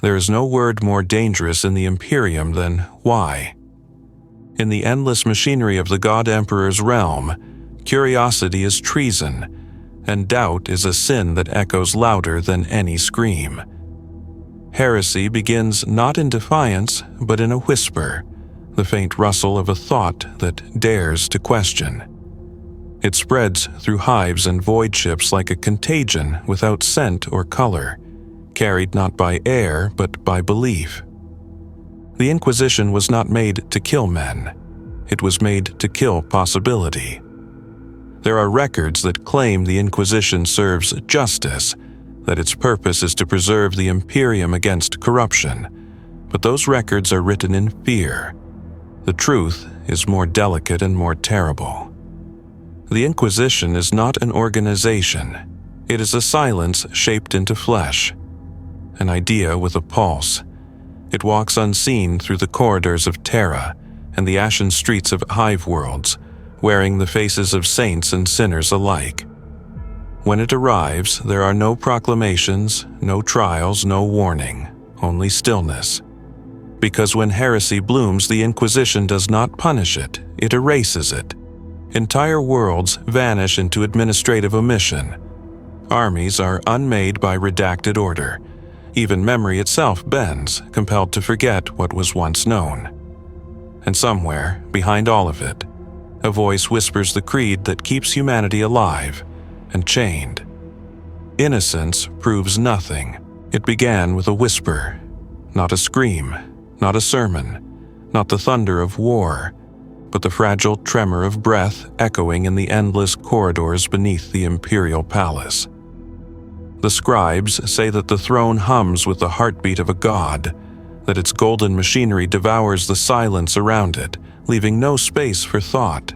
There is no word more dangerous in the Imperium than why. In the endless machinery of the God Emperor's realm, curiosity is treason, and doubt is a sin that echoes louder than any scream. Heresy begins not in defiance, but in a whisper, the faint rustle of a thought that dares to question. It spreads through hives and void ships like a contagion without scent or color, carried not by air but by belief. The Inquisition was not made to kill men. It was made to kill possibility. There are records that claim the Inquisition serves justice, that its purpose is to preserve the Imperium against corruption, but those records are written in fear. The truth is more delicate and more terrible. The Inquisition is not an organization. It is a silence shaped into flesh, an idea with a pulse. It walks unseen through the corridors of Terra and the ashen streets of hive worlds, wearing the faces of saints and sinners alike. When it arrives, there are no proclamations, no trials, no warning, only stillness. Because when heresy blooms, the Inquisition does not punish it, it erases it. Entire worlds vanish into administrative omission. Armies are unmade by redacted order. Even memory itself bends, compelled to forget what was once known. And somewhere, behind all of it, a voice whispers the creed that keeps humanity alive and chained. Innocence proves nothing. It began with a whisper, not a scream, not a sermon, not the thunder of war, but the fragile tremor of breath echoing in the endless corridors beneath the imperial palace. The scribes say that the throne hums with the heartbeat of a god, that its golden machinery devours the silence around it, leaving no space for thought.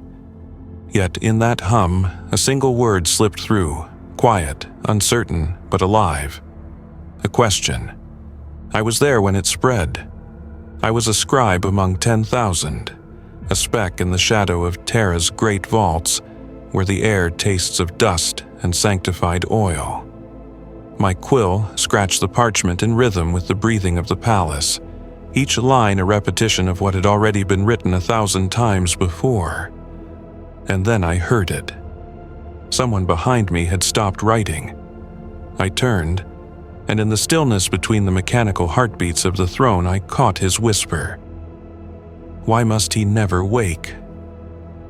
Yet in that hum, a single word slipped through, quiet, uncertain, but alive. A question. I was there when it spread. I was a scribe among 10,000, a speck in the shadow of Terra's great vaults, where the air tastes of dust and sanctified oil. My quill scratched the parchment in rhythm with the breathing of the palace, each line a repetition of what had already been written 1,000 times before. And then I heard it. Someone behind me had stopped writing. I turned, and in the stillness between the mechanical heartbeats of the throne, I caught his whisper. Why must he never wake?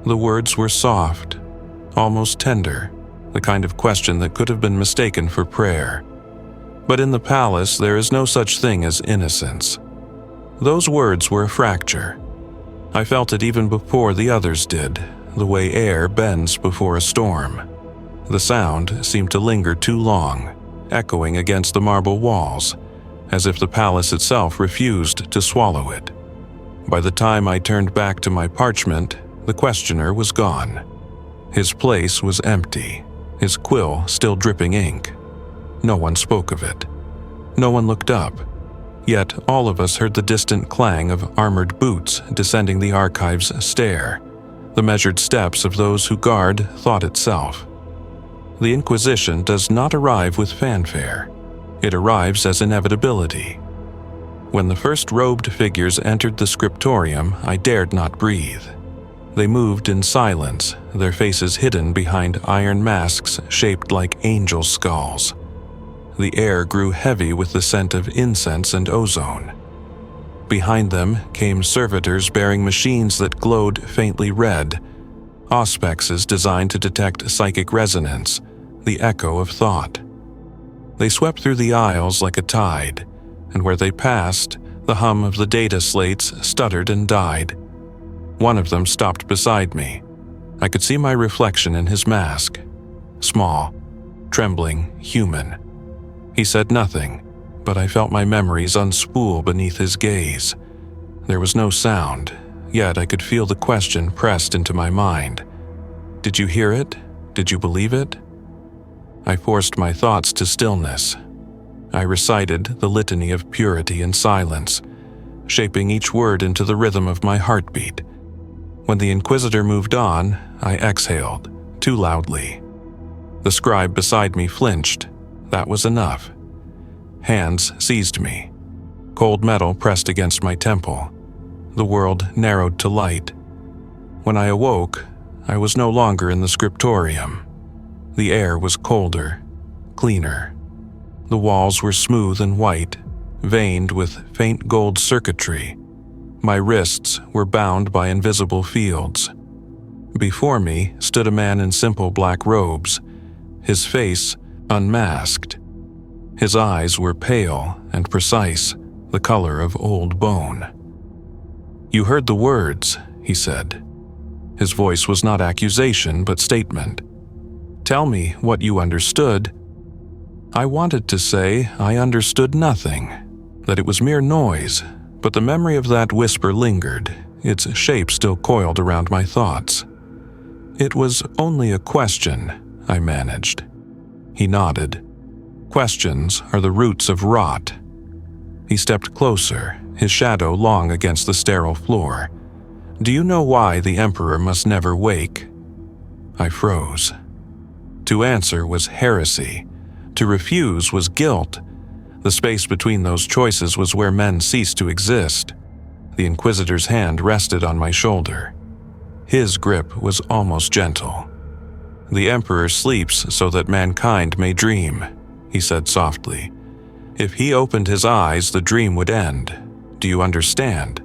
The words were soft, almost tender, the kind of question that could have been mistaken for prayer. But in the palace, there is no such thing as innocence. Those words were a fracture. I felt it even before the others did, the way air bends before a storm. The sound seemed to linger too long, echoing against the marble walls, as if the palace itself refused to swallow it. By the time I turned back to my parchment, the questioner was gone. His place was empty, his quill still dripping ink. No one spoke of it. No one looked up. Yet all of us heard the distant clang of armored boots descending the archive's stair, the measured steps of those who guard thought itself. The Inquisition does not arrive with fanfare. It arrives as inevitability. When the first robed figures entered the scriptorium, I dared not breathe. They moved in silence, their faces hidden behind iron masks shaped like angel skulls. The air grew heavy with the scent of incense and ozone. Behind them came servitors bearing machines that glowed faintly red, auspexes designed to detect psychic resonance, the echo of thought. They swept through the aisles like a tide, and where they passed, the hum of the data slates stuttered and died. One of them stopped beside me. I could see my reflection in his mask. Small, trembling, human. He said nothing, but I felt my memories unspool beneath his gaze. There was no sound, yet I could feel the question pressed into my mind. Did you hear it? Did you believe it? I forced my thoughts to stillness. I recited the litany of purity and silence, shaping each word into the rhythm of my heartbeat. When the Inquisitor moved on, I exhaled, too loudly. The scribe beside me flinched. That was enough. Hands seized me. Cold metal pressed against my temple. The world narrowed to light. When I awoke, I was no longer in the scriptorium. The air was colder, cleaner. The walls were smooth and white, veined with faint gold circuitry. My wrists were bound by invisible fields. Before me stood a man in simple black robes, his face unmasked. His eyes were pale and precise, the color of old bone. "You heard the words," he said. His voice was not accusation but statement. "Tell me what you understood." I wanted to say I understood nothing, that it was mere noise, but the memory of that whisper lingered, its shape still coiled around my thoughts. "It was only a question," I managed. He nodded. "Questions are the roots of rot." He stepped closer, his shadow long against the sterile floor. "Do you know why the Emperor must never wake?" I froze. To answer was heresy. To refuse was guilt. The space between those choices was where men ceased to exist. The Inquisitor's hand rested on my shoulder. His grip was almost gentle. "The Emperor sleeps so that mankind may dream," he said softly. "If he opened his eyes, the dream would end. Do you understand?"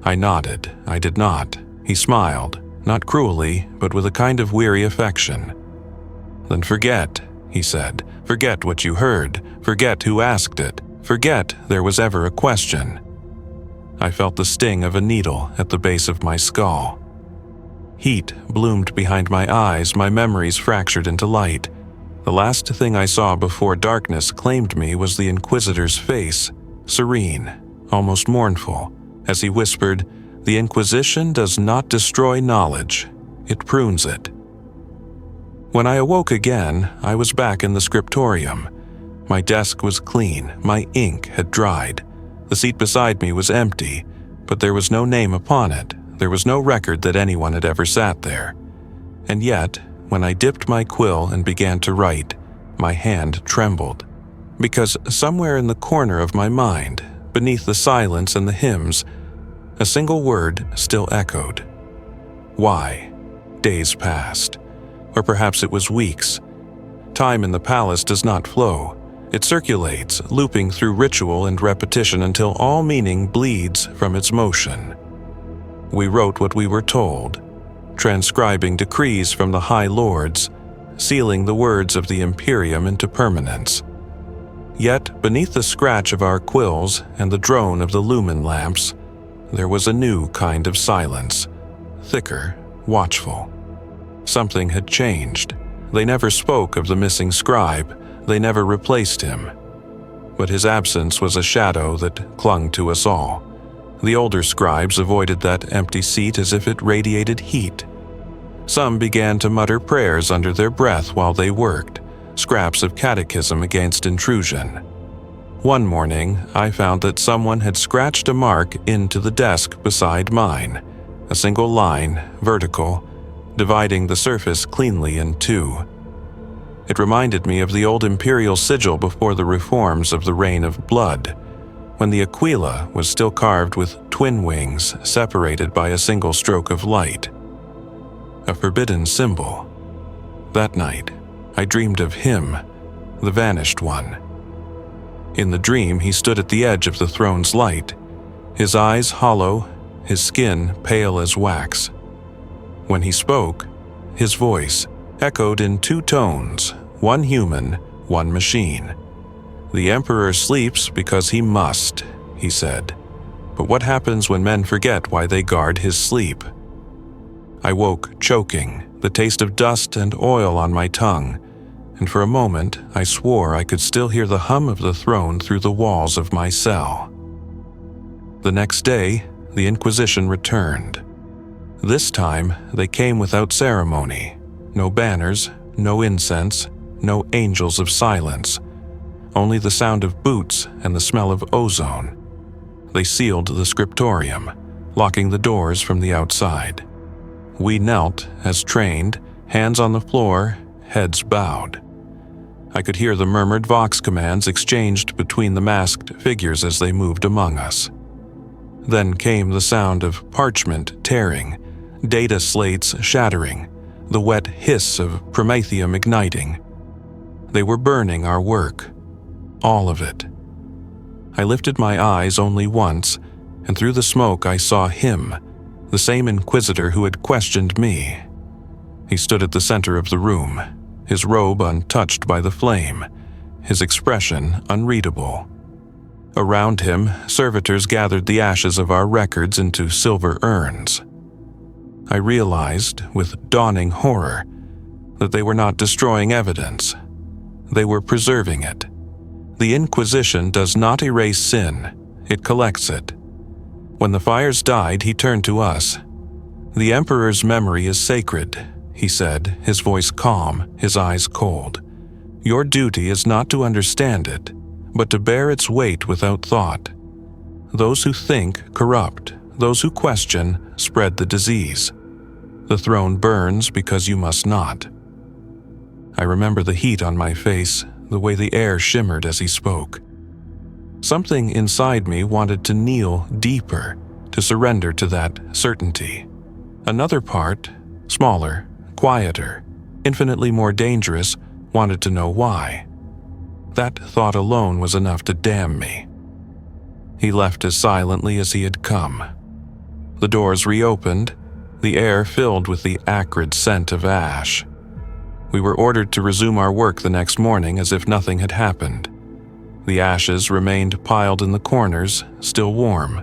I nodded. I did not. He smiled, not cruelly, but with a kind of weary affection. "Then forget," he said. "Forget what you heard. Forget who asked it. Forget there was ever a question." I felt the sting of a needle at the base of my skull. Heat bloomed behind my eyes, my memories fractured into light. The last thing I saw before darkness claimed me was the Inquisitor's face, serene, almost mournful, as he whispered, "The Inquisition does not destroy knowledge, it prunes it." When I awoke again, I was back in the scriptorium. My desk was clean, my ink had dried. The seat beside me was empty, but there was no name upon it. There was no record that anyone had ever sat there. And yet, when I dipped my quill and began to write, my hand trembled. Because somewhere in the corner of my mind, beneath the silence and the hymns, a single word still echoed. Why? Days passed. Or perhaps it was weeks. Time in the palace does not flow. It circulates, looping through ritual and repetition until all meaning bleeds from its motion. We wrote what we were told, transcribing decrees from the High Lords, sealing the words of the Imperium into permanence. Yet, beneath the scratch of our quills and the drone of the lumen lamps, there was a new kind of silence, thicker, watchful. Something had changed. They never spoke of the missing scribe. They never replaced him. But his absence was a shadow that clung to us all. The older scribes avoided that empty seat as if it radiated heat. Some began to mutter prayers under their breath while they worked, scraps of catechism against intrusion. One morning, I found that someone had scratched a mark into the desk beside mine, a single line, vertical, dividing the surface cleanly in two. It reminded me of the old imperial sigil before the reforms of the Reign of Blood, when the Aquila was still carved with twin wings separated by a single stroke of light. A forbidden symbol. That night, I dreamed of him, the vanished one. In the dream, he stood at the edge of the throne's light, his eyes hollow, his skin pale as wax. When he spoke, his voice echoed in two tones, one human, one machine. "The Emperor sleeps because he must," he said. "But what happens when men forget why they guard his sleep?" I woke choking, the taste of dust and oil on my tongue, and for a moment I swore I could still hear the hum of the throne through the walls of my cell. The next day, the Inquisition returned. This time, they came without ceremony. No banners, no incense, no angels of silence. Only the sound of boots and the smell of ozone. They sealed the scriptorium, locking the doors from the outside. We knelt, as trained, hands on the floor, heads bowed. I could hear the murmured vox commands exchanged between the masked figures as they moved among us. Then came the sound of parchment tearing, data slates shattering, the wet hiss of promethium igniting. They were burning our work, all of it. I lifted my eyes only once, and through the smoke I saw him, the same Inquisitor who had questioned me. He stood at the center of the room, his robe untouched by the flame, his expression unreadable. Around him, servitors gathered the ashes of our records into silver urns. I realized, with dawning horror, that they were not destroying evidence. They were preserving it. The Inquisition does not erase sin, it collects it. When the fires died, he turned to us. "The Emperor's memory is sacred," he said, his voice calm, his eyes cold. "Your duty is not to understand it, but to bear its weight without thought. Those who think corrupt, those who question spread the disease. The throne burns because you must not." I remember the heat on my face, the way the air shimmered as he spoke. Something inside me wanted to kneel deeper, to surrender to that certainty. Another part, smaller, quieter, infinitely more dangerous, wanted to know why. That thought alone was enough to damn me. He left as silently as he had come. The doors reopened, the air filled with the acrid scent of ash. We were ordered to resume our work the next morning as if nothing had happened. The ashes remained piled in the corners, still warm.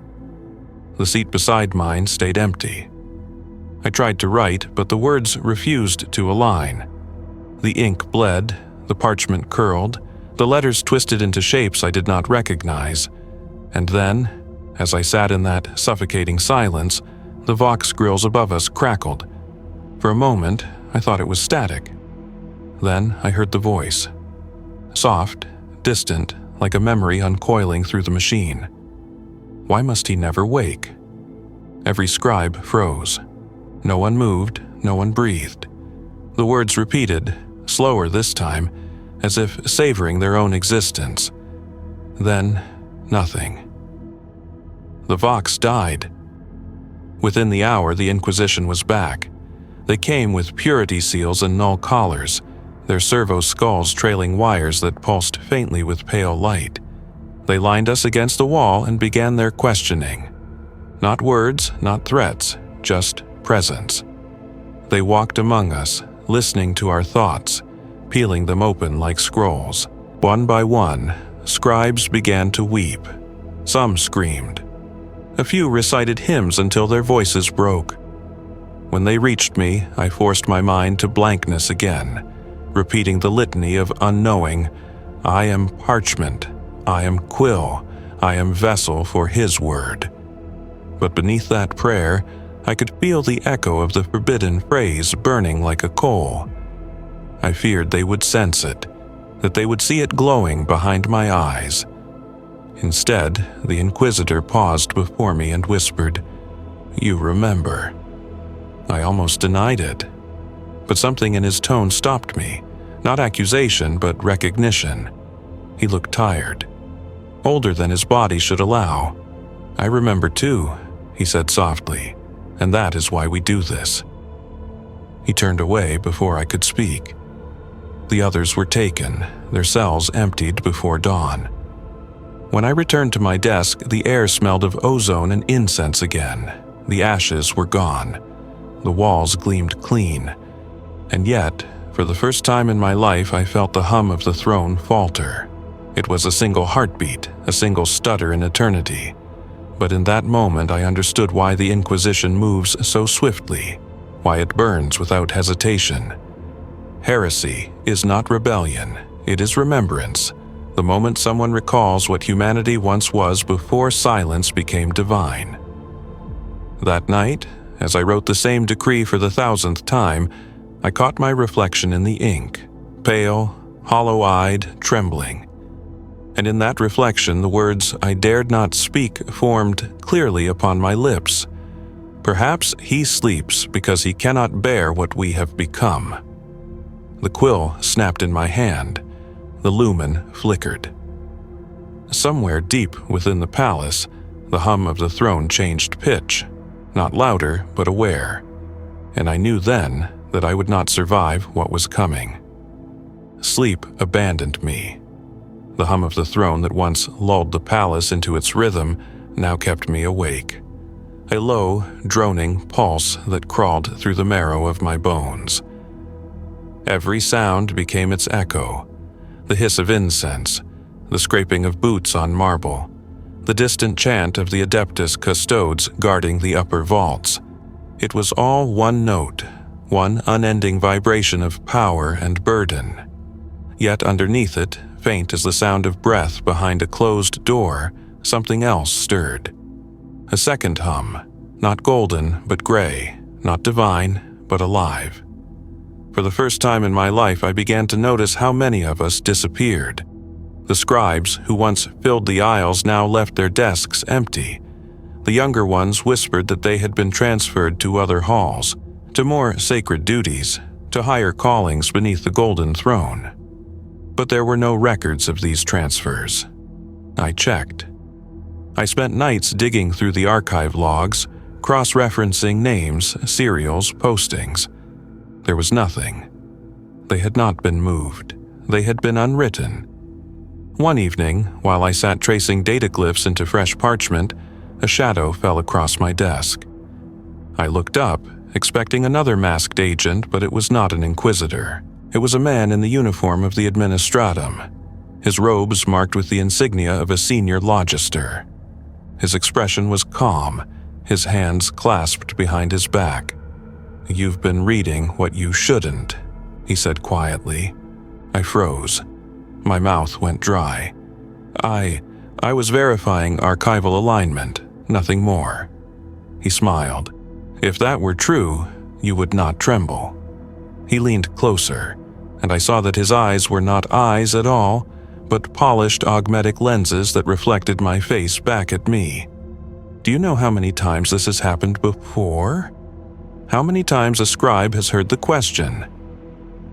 The seat beside mine stayed empty. I tried to write, but the words refused to align. The ink bled, the parchment curled, the letters twisted into shapes I did not recognize. And then, as I sat in that suffocating silence, the vox grills above us crackled. For a moment, I thought it was static. Then I heard the voice. Soft, distant, like a memory uncoiling through the machine. Why must he never wake? Every scribe froze. No one moved, no one breathed. The words repeated, slower this time, as if savoring their own existence. Then, nothing. The vox died. Within the hour, the Inquisition was back. They came with purity seals and null collars, their servo skulls trailing wires that pulsed faintly with pale light. They lined us against the wall and began their questioning. Not words, not threats, just presence. They walked among us, listening to our thoughts, peeling them open like scrolls. One by one, scribes began to weep. Some screamed. A few recited hymns until their voices broke. When they reached me, I forced my mind to blankness again, repeating the litany of unknowing. I am parchment, I am quill, I am vessel for his word. But beneath that prayer, I could feel the echo of the forbidden phrase burning like a coal. I feared they would sense it, that they would see it glowing behind my eyes. Instead, the Inquisitor paused before me and whispered, "You remember." I almost denied it, but something in his tone stopped me, not accusation but recognition. He looked tired, older than his body should allow. "I remember too," he said softly, "and that is why we do this." He turned away before I could speak. The others were taken, their cells emptied before dawn. When I returned to my desk, the air smelled of ozone and incense again. The ashes were gone. The walls gleamed clean. And yet, for the first time in my life, I felt the hum of the throne falter. It was a single heartbeat, a single stutter in eternity. But in that moment, I understood why the Inquisition moves so swiftly, why it burns without hesitation. Heresy is not rebellion, it is remembrance. The moment someone recalls what humanity once was before silence became divine. That night, as I wrote the same decree for the 1,000th time, I caught my reflection in the ink, pale, hollow-eyed, trembling. And in that reflection, the words I dared not speak formed clearly upon my lips. Perhaps he sleeps because he cannot bear what we have become. The quill snapped in my hand. The lumen flickered. Somewhere deep within the palace, the hum of the throne changed pitch, not louder but aware, and I knew then that I would not survive what was coming. Sleep abandoned me. The hum of the throne that once lulled the palace into its rhythm now kept me awake, a low, droning pulse that crawled through the marrow of my bones. Every sound became its echo, the hiss of incense, the scraping of boots on marble, the distant chant of the Adeptus custodes guarding the upper vaults. It was all one note, one unending vibration of power and burden. Yet underneath it, faint as the sound of breath behind a closed door, something else stirred. A second hum, not golden but gray, not divine but alive. For the first time in my life, I began to notice how many of us disappeared. The scribes who once filled the aisles now left their desks empty. The younger ones whispered that they had been transferred to other halls, to more sacred duties, to higher callings beneath the golden throne. But there were no records of these transfers. I checked. I spent nights digging through the archive logs, cross-referencing names, serials, postings. There was nothing. They had not been moved. They had been unwritten. One evening, while I sat tracing data glyphs into fresh parchment, a shadow fell across my desk. I looked up, expecting another masked agent, but it was not an inquisitor. It was a man in the uniform of the administratum, his robes marked with the insignia of a senior logister. His expression was calm, his hands clasped behind his back. "You've been reading what you shouldn't," he said quietly. I froze. My mouth went dry. I was verifying archival alignment, nothing more. He smiled. "If that were true, you would not tremble." He leaned closer, and I saw that his eyes were not eyes at all, but polished augmetic lenses that reflected my face back at me. "Do you know how many times this has happened before? How many times a scribe has heard the question?"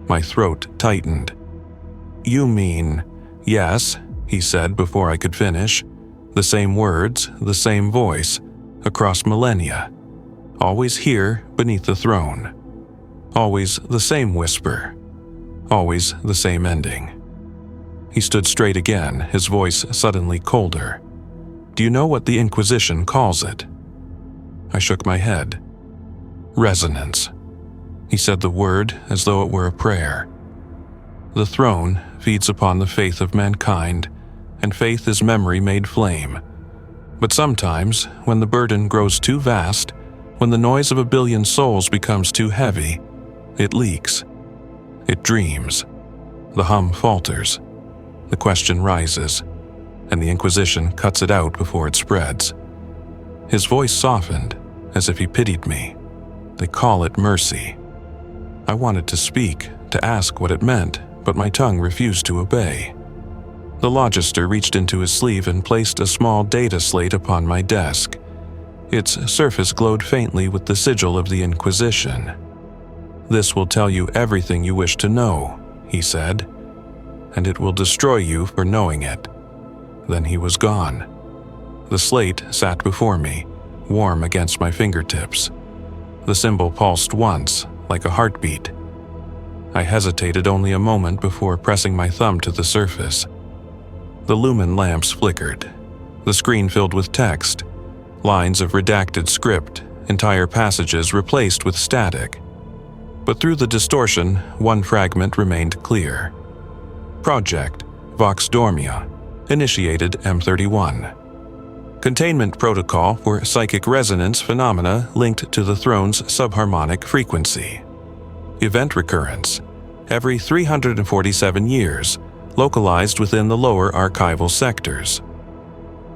My throat tightened. "You mean, yes," he said before I could finish. The same words, the same voice, across millennia. Always here beneath the throne. Always the same whisper. Always the same ending. He stood straight again, his voice suddenly colder. "Do you know what the Inquisition calls it?" I shook my head. "Resonance." He said the word as though it were a prayer. The throne feeds upon the faith of mankind, and faith is memory made flame. But sometimes, when the burden grows too vast, when the noise of a billion souls becomes too heavy, it leaks. It dreams. The hum falters. The question rises, and the Inquisition cuts it out before it spreads. His voice softened, as if he pitied me. They call it mercy. I wanted to speak, to ask what it meant, but my tongue refused to obey. The logister reached into his sleeve and placed a small data slate upon my desk. Its surface glowed faintly with the sigil of the Inquisition. "This will tell you everything you wish to know," he said, "and it will destroy you for knowing it." Then he was gone. The slate sat before me, warm against my fingertips. The symbol pulsed once, like a heartbeat. I hesitated only a moment before pressing my thumb to the surface. The lumen lamps flickered. The screen filled with text, lines of redacted script, entire passages replaced with static. But through the distortion, one fragment remained clear. Project Vox Dormia, initiated M31. Containment protocol for psychic resonance phenomena linked to the throne's subharmonic frequency. Event recurrence, every 347 years, localized within the lower archival sectors.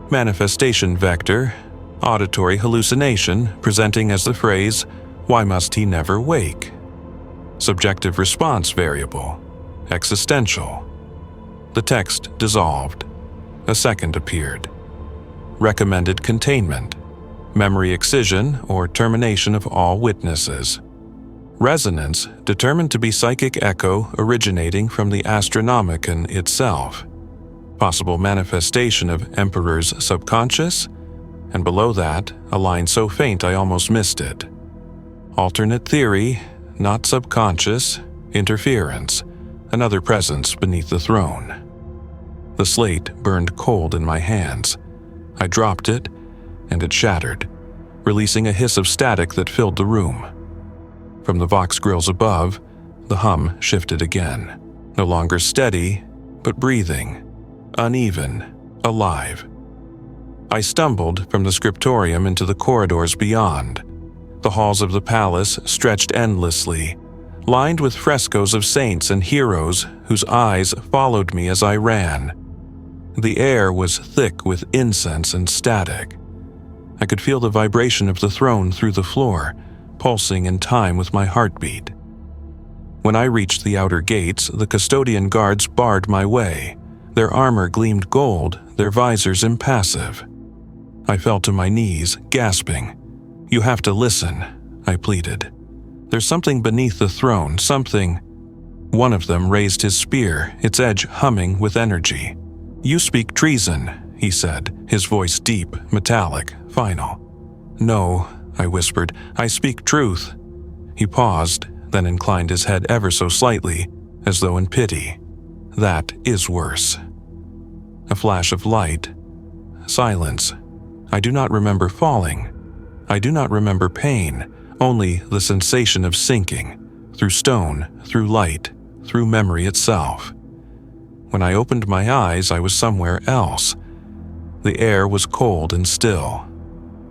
Manifestation vector, auditory hallucination presenting as the phrase, "Why must he never wake?" Subjective response variable, existential. The text dissolved. A second appeared. Recommended containment, memory excision or termination of all witnesses. Resonance determined to be psychic echo originating from the Astronomicon itself. Possible manifestation of Emperor's subconscious, and below that, a line so faint I almost missed it. Alternate theory, not subconscious, interference, another presence beneath the throne. The slate burned cold in my hands. I dropped it, and it shattered, releasing a hiss of static that filled the room. From the Vox grills above, the hum shifted again, no longer steady, but breathing, uneven, alive. I stumbled from the scriptorium into the corridors beyond. The halls of the palace stretched endlessly, lined with frescoes of saints and heroes whose eyes followed me as I ran. The air was thick with incense and static. I could feel the vibration of the throne through the floor, pulsing in time with my heartbeat. When I reached the outer gates, the custodian guards barred my way. Their armor gleamed gold, their visors impassive. I fell to my knees, gasping. "You have to listen," I pleaded. "There's something beneath the throne, something—" One of them raised his spear, its edge humming with energy. "You speak treason," he said, his voice deep, metallic, final. "No," I whispered, "I speak truth." He paused, then inclined his head ever so slightly, as though in pity. "That is worse." A flash of light. Silence. I do not remember falling. I do not remember pain, only the sensation of sinking, through stone, through light, through memory itself. When I opened my eyes, I was somewhere else. The air was cold and still.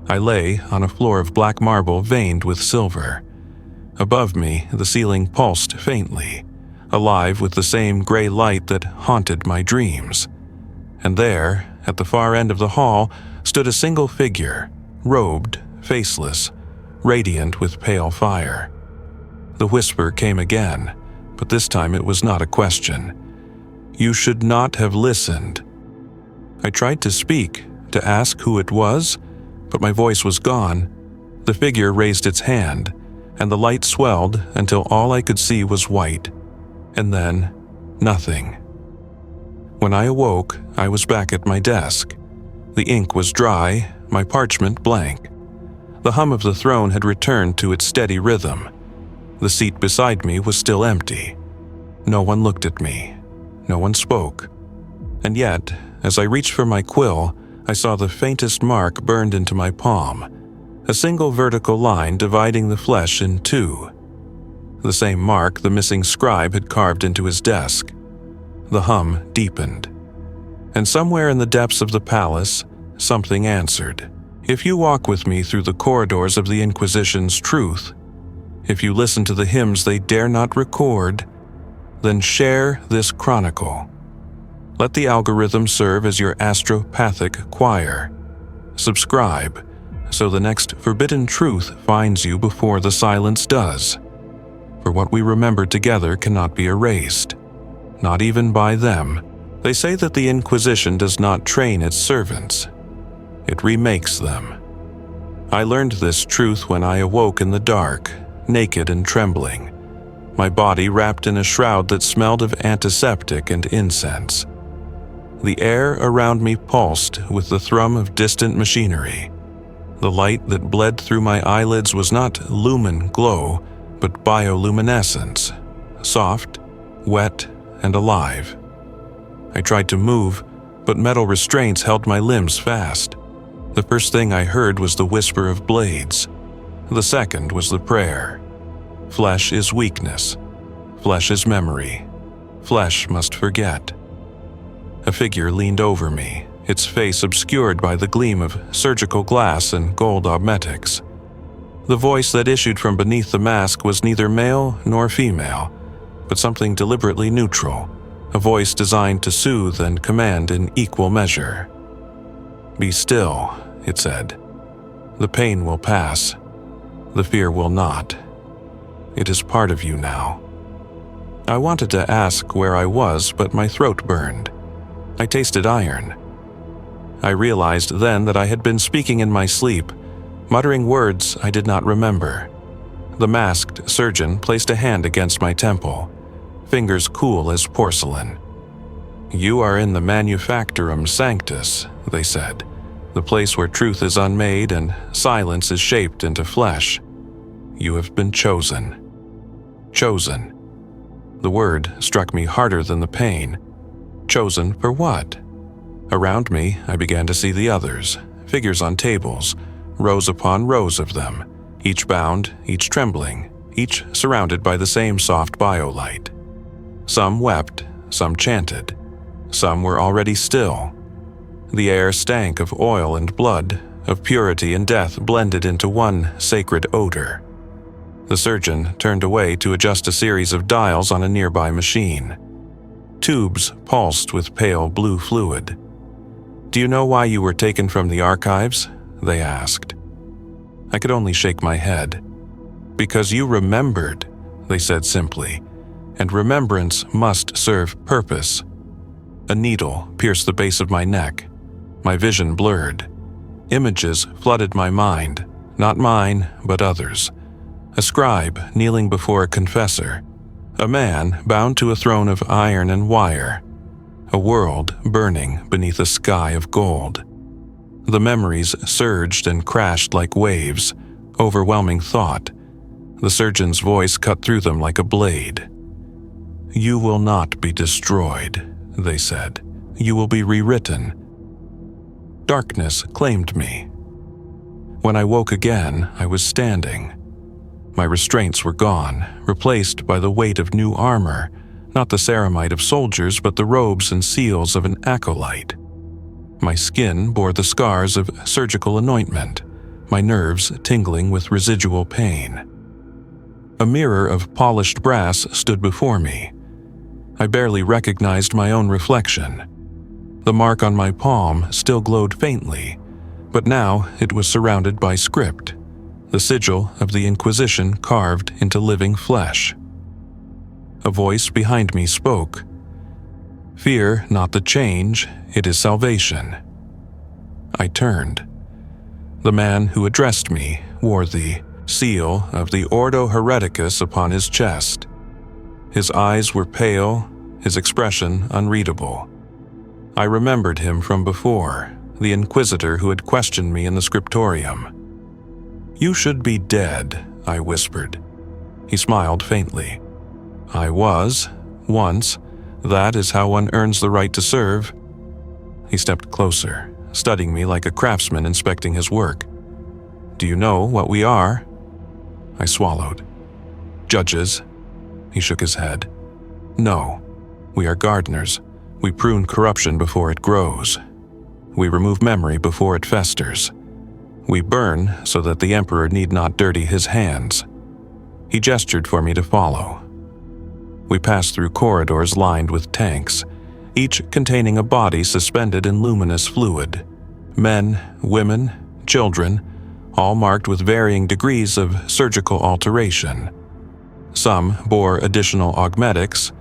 I lay on a floor of black marble veined with silver. Above me, the ceiling pulsed faintly, alive with the same gray light that haunted my dreams. And there, at the far end of the hall, stood a single figure, robed, faceless, radiant with pale fire. The whisper came again, but this time it was not a question. "You should not have listened." I tried to speak, to ask who it was, but my voice was gone. The figure raised its hand, and the light swelled until all I could see was white. And then, nothing. When I awoke, I was back at my desk. The ink was dry, my parchment blank. The hum of the throne had returned to its steady rhythm. The seat beside me was still empty. No one looked at me. No one spoke. And yet, as I reached for my quill, I saw the faintest mark burned into my palm, a single vertical line dividing the flesh in two. The same mark the missing scribe had carved into his desk. The hum deepened. And somewhere in the depths of the palace, something answered. If you walk with me through the corridors of the Inquisition's truth, if you listen to the hymns they dare not record, then share this chronicle. Let the algorithm serve as your astropathic choir. Subscribe, so the next forbidden truth finds you before the silence does. For what we remember together cannot be erased, not even by them. They say that the Inquisition does not train its servants. It remakes them. I learned this truth when I awoke in the dark, naked and trembling, my body wrapped in a shroud that smelled of antiseptic and incense. The air around me pulsed with the thrum of distant machinery. The light that bled through my eyelids was not lumen glow, but bioluminescence, soft, wet, and alive. I tried to move, but metal restraints held my limbs fast. The first thing I heard was the whisper of blades. The second was the prayer. Flesh is weakness. Flesh is memory. Flesh must forget. A figure leaned over me, its face obscured by the gleam of surgical glass and gold augmetics. The voice that issued from beneath the mask was neither male nor female, but something deliberately neutral, a voice designed to soothe and command in equal measure. "Be still," it said. "The pain will pass. The fear will not. It is part of you now." I wanted to ask where I was, but my throat burned. I tasted iron. I realized then that I had been speaking in my sleep, muttering words I did not remember. the masked surgeon placed a hand against my temple, fingers cool as porcelain. "You are in the Manufactorum Sanctus," they said, "the place where truth is unmade and silence is shaped into flesh. You have been chosen." Chosen. The word struck me harder than the pain. Chosen for what? Around me, I began to see the others, figures on tables, rows upon rows of them, each bound, each trembling, each surrounded by the same soft biolight. Some wept, some chanted, some were already still. The air stank of oil and blood, of purity and death blended into one sacred odor. The surgeon turned away to adjust a series of dials on a nearby machine. Tubes pulsed with pale blue fluid. "Do you know why you were taken from the archives?" they asked. I could only shake my head. "Because you remembered," they said simply, "and remembrance must serve purpose." A needle pierced the base of my neck. My vision blurred. Images flooded my mind, not mine, but others. A scribe kneeling before a confessor. A man bound to a throne of iron and wire. A world burning beneath a sky of gold. The memories surged and crashed like waves, overwhelming thought. The surgeon's voice cut through them like a blade. "You will not be destroyed," they said. "You will be rewritten." Darkness claimed me. When I woke again, I was standing. My restraints were gone, replaced by the weight of new armor, not the ceramite of soldiers, but the robes and seals of an acolyte. My skin bore the scars of surgical anointment, my nerves tingling with residual pain. A mirror of polished brass stood before me. I barely recognized my own reflection. The mark on my palm still glowed faintly, but now it was surrounded by script, the sigil of the Inquisition carved into living flesh. A voice behind me spoke. "Fear not the change, it is salvation." I turned. The man who addressed me wore the seal of the Ordo Hereticus upon his chest. His eyes were pale, his expression unreadable. I remembered him from before, the inquisitor who had questioned me in the scriptorium. "You should be dead," I whispered. He smiled faintly. "I was, once. That is how one earns the right to serve." He stepped closer, studying me like a craftsman inspecting his work. "Do you know what we are?" I swallowed. "Judges?" He shook his head. "No. We are gardeners. We prune corruption before it grows. We remove memory before it festers. We burn so that the Emperor need not dirty his hands." He gestured for me to follow. We passed through corridors lined with tanks, each containing a body suspended in luminous fluid. Men, women, children, all marked with varying degrees of surgical alteration. Some bore additional augmetics,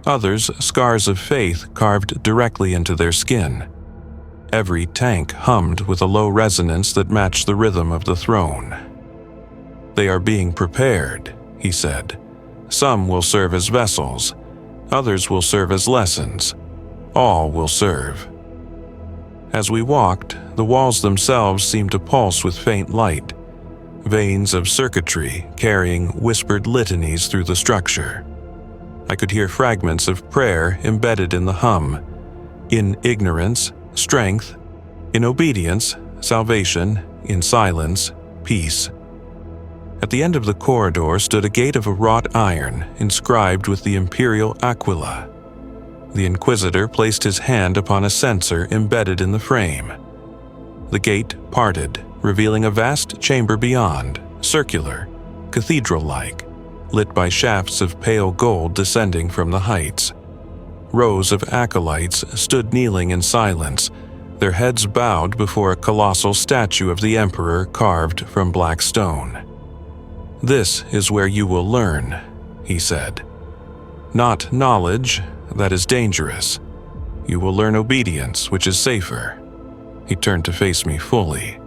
others scars of faith carved directly into their skin. Every tank hummed with a low resonance that matched the rhythm of the throne. "They are being prepared," he said. "Some will serve as vessels, others will serve as lessons. All will serve." As we walked, the walls themselves seemed to pulse with faint light, veins of circuitry carrying whispered litanies through the structure. I could hear fragments of prayer embedded in the hum. In ignorance, strength; in obedience, salvation; in silence, peace. At the end of the corridor stood a gate of wrought iron inscribed with the imperial aquila. The inquisitor placed his hand upon a censer embedded in the frame. The gate parted, revealing a vast chamber beyond, circular, cathedral-like, lit by shafts of pale gold descending from the heights. Rows of acolytes stood kneeling in silence, their heads bowed before a colossal statue of the Emperor carved from black stone. "This is where you will learn," he said. "Not knowledge, that is dangerous. You will learn obedience, which is safer." He turned to face me fully.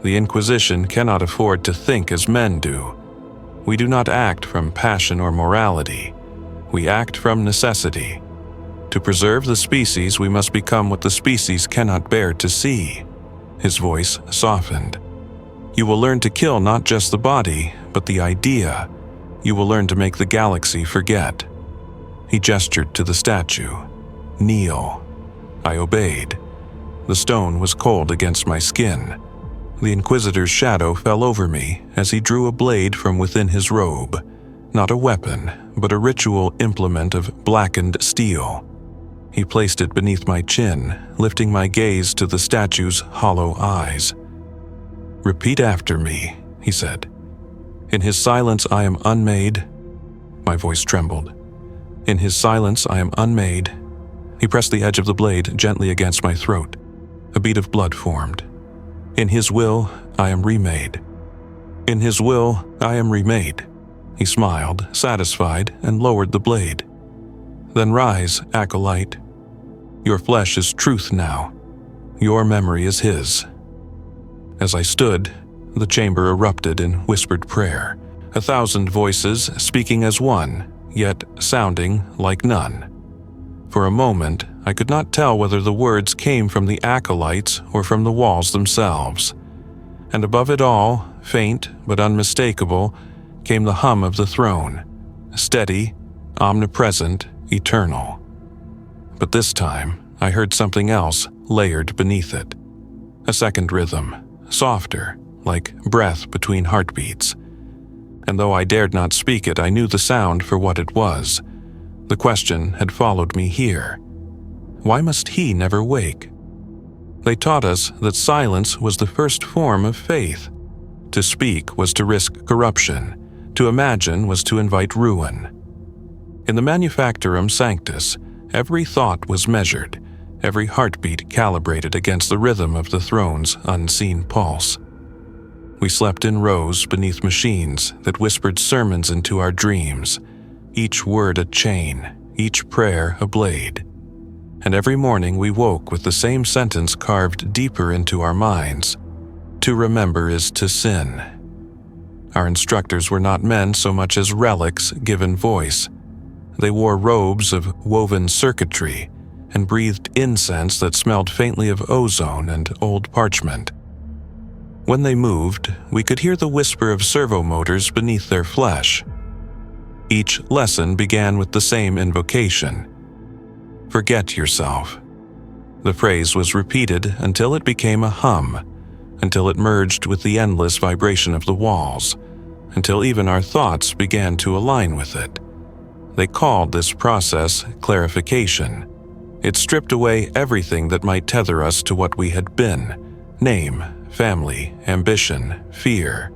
"The Inquisition cannot afford to think as men do. We do not act from passion or morality. We act from necessity. To preserve the species, we must become what the species cannot bear to see." His voice softened. "You will learn to kill not just the body, but the idea. You will learn to make the galaxy forget." He gestured to the statue. "Kneel." I obeyed. The stone was cold against my skin. The Inquisitor's shadow fell over me as he drew a blade from within his robe. Not a weapon, but a ritual implement of blackened steel. He placed it beneath my chin, lifting my gaze to the statue's hollow eyes. "Repeat after me," he said. "In his silence I am unmade." My voice trembled. "In his silence I am unmade." He pressed the edge of the blade gently against my throat. A bead of blood formed. "In his will I am remade." "In his will I am remade." He smiled, satisfied, and lowered the blade. "Then rise, acolyte. Your flesh is truth now. Your memory is his." As I stood, the chamber erupted in whispered prayer, 1,000 voices speaking as one, yet sounding like none. For a moment, I could not tell whether the words came from the acolytes or from the walls themselves. And above it all, faint but unmistakable, came the hum of the throne, steady, omnipresent, eternal. But this time, I heard something else layered beneath it. A second rhythm, softer, like breath between heartbeats. And though I dared not speak it, I knew the sound for what it was. The question had followed me here. Why must he never wake? They taught us that silence was the first form of faith. To speak was to risk corruption. To imagine was to invite ruin. In the Manufactorum Sanctus, every thought was measured, every heartbeat calibrated against the rhythm of the throne's unseen pulse. We slept in rows beneath machines that whispered sermons into our dreams, each word a chain, each prayer a blade. And every morning we woke with the same sentence carved deeper into our minds: "To remember is to sin." Our instructors were not men so much as relics given voice. They wore robes of woven circuitry and breathed incense that smelled faintly of ozone and old parchment. When they moved, we could hear the whisper of servo motors beneath their flesh. Each lesson began with the same invocation: "Forget yourself." The phrase was repeated until it became a hum, until it merged with the endless vibration of the walls, until even our thoughts began to align with it. They called this process clarification. It stripped away everything that might tether us to what we had been: name, family, ambition, fear.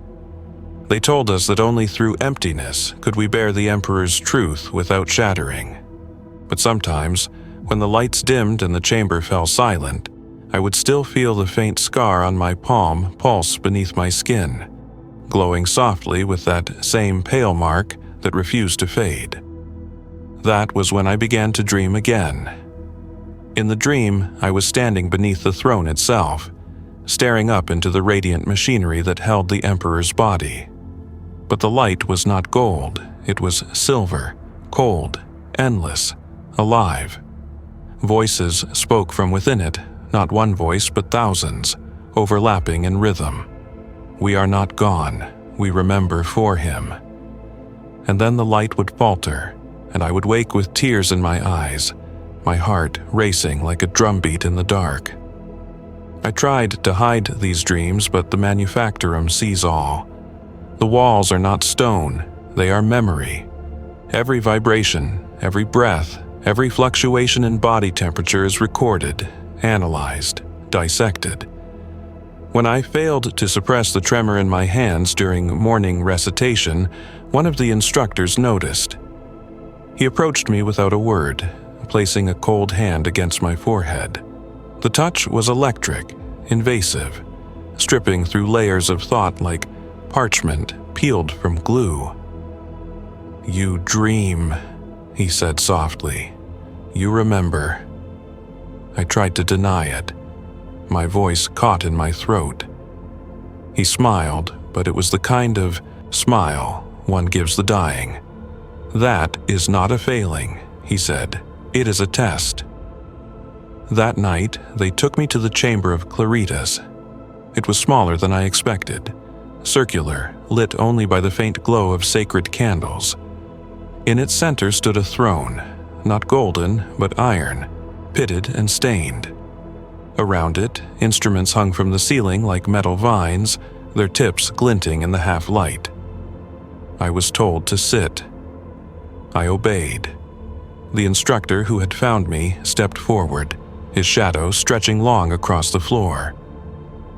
They told us that only through emptiness could we bear the Emperor's truth without shattering. But sometimes, when the lights dimmed and the chamber fell silent, I would still feel the faint scar on my palm pulse beneath my skin, glowing softly with that same pale mark that refused to fade. That was when I began to dream again. In the dream, I was standing beneath the throne itself, staring up into the radiant machinery that held the Emperor's body. But the light was not gold, it was silver, cold, endless, alive. Voices spoke from within it, not one voice but thousands, overlapping in rhythm. "We are not gone, we remember for him." And then the light would falter, and I would wake with tears in my eyes, my heart racing like a drumbeat in the dark. I tried to hide these dreams, but the Manufactorum sees all. The walls are not stone, they are memory. Every vibration, every breath, every fluctuation in body temperature is recorded, analyzed, dissected. When I failed to suppress the tremor in my hands during morning recitation, one of the instructors noticed. He approached me without a word, placing a cold hand against my forehead. The touch was electric, invasive, stripping through layers of thought like parchment peeled from glue. "You dream," he said softly. "You remember." I tried to deny it. My voice caught in my throat. He smiled, but it was the kind of smile one gives the dying. That is not a failing, he said. It is a test. That night, they took me to the chamber of Claritas. It was smaller than I expected, circular, lit only by the faint glow of sacred candles. In its center stood a throne, not golden, but iron, pitted and stained. Around it, instruments hung from the ceiling like metal vines, their tips glinting in the half-light. I was told to sit. I obeyed. The instructor who had found me stepped forward, his shadow stretching long across the floor.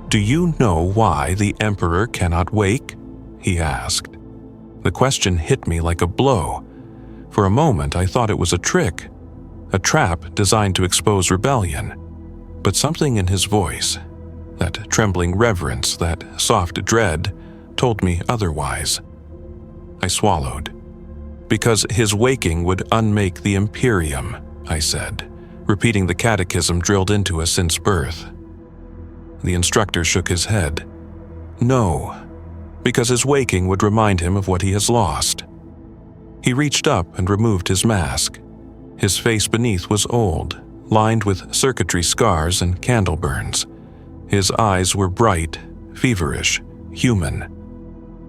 "Do you know why the Emperor cannot wake?" he asked. The question hit me like a blow. For a moment I thought it was a trick, a trap designed to expose rebellion. But something in his voice, that trembling reverence, that soft dread, told me otherwise. I swallowed. "Because his waking would unmake the Imperium," I said, repeating the catechism drilled into us since birth. The instructor shook his head. "No, because his waking would remind him of what he has lost." He reached up and removed his mask. His face beneath was old, lined with circuitry scars and candle burns. His eyes were bright, feverish, human.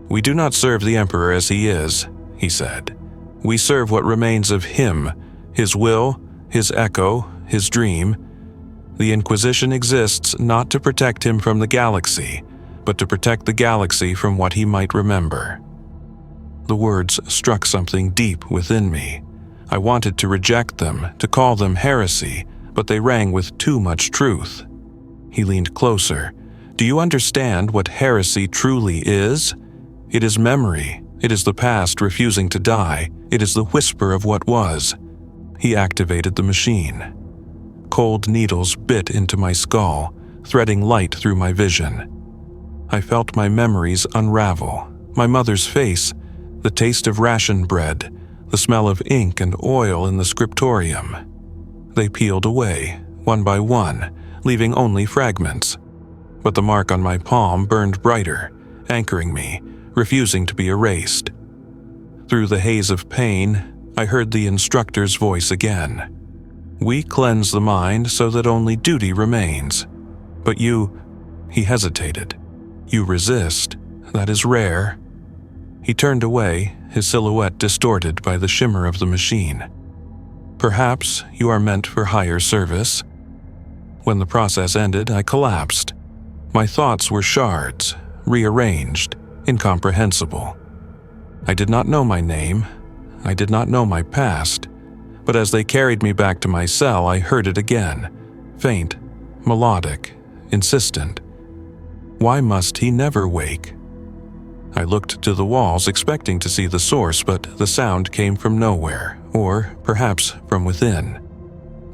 "We do not serve the Emperor as he is," he said. "We serve what remains of him, his will, his echo, his dream. The Inquisition exists not to protect him from the galaxy, but to protect the galaxy from what he might remember." The words struck something deep within me. I wanted to reject them, to call them heresy, but they rang with too much truth. He leaned closer. "Do you understand what heresy truly is? It is memory. It is the past refusing to die. It is the whisper of what was." He activated the machine. Cold needles bit into my skull, threading light through my vision. I felt my memories unravel, my mother's face, the taste of ration bread, the smell of ink and oil in the scriptorium. They peeled away, one by one, leaving only fragments. But the mark on my palm burned brighter, anchoring me, refusing to be erased. Through the haze of pain, I heard the instructor's voice again. "We cleanse the mind so that only duty remains. But you—" He hesitated. "You resist. That is rare." He turned away, his silhouette distorted by the shimmer of the machine. "Perhaps you are meant for higher service." When the process ended, I collapsed. My thoughts were shards, rearranged, incomprehensible. I did not know my name. I did not know my past. But as they carried me back to my cell, I heard it again, faint, melodic, insistent. Why must he never wake? I looked to the walls, expecting to see the source, but the sound came from nowhere, or perhaps from within.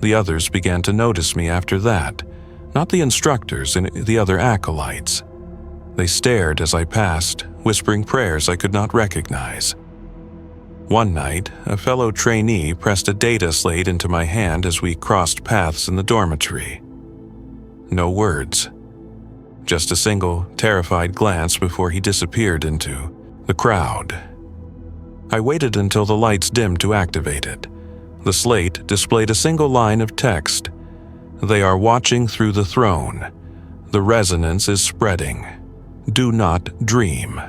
The others began to notice me after that, not the instructors and the other acolytes. They stared as I passed, whispering prayers I could not recognize. One night, a fellow trainee pressed a data slate into my hand as we crossed paths in the dormitory. No words. Just a single, terrified glance before he disappeared into the crowd. I waited until the lights dimmed to activate it. The slate displayed a single line of text. "They are watching through the throne. The resonance is spreading. Do not dream."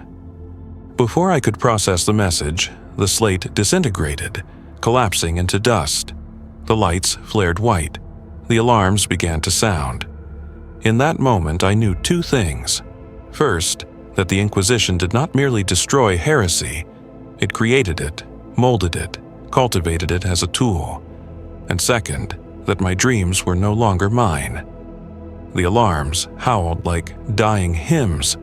Before I could process the message, the slate disintegrated, collapsing into dust. The lights flared white. The alarms began to sound. In that moment, I knew two things. First, that the Inquisition did not merely destroy heresy. It created it, molded it, cultivated it as a tool. And second, that my dreams were no longer mine. The alarms howled like dying hymns.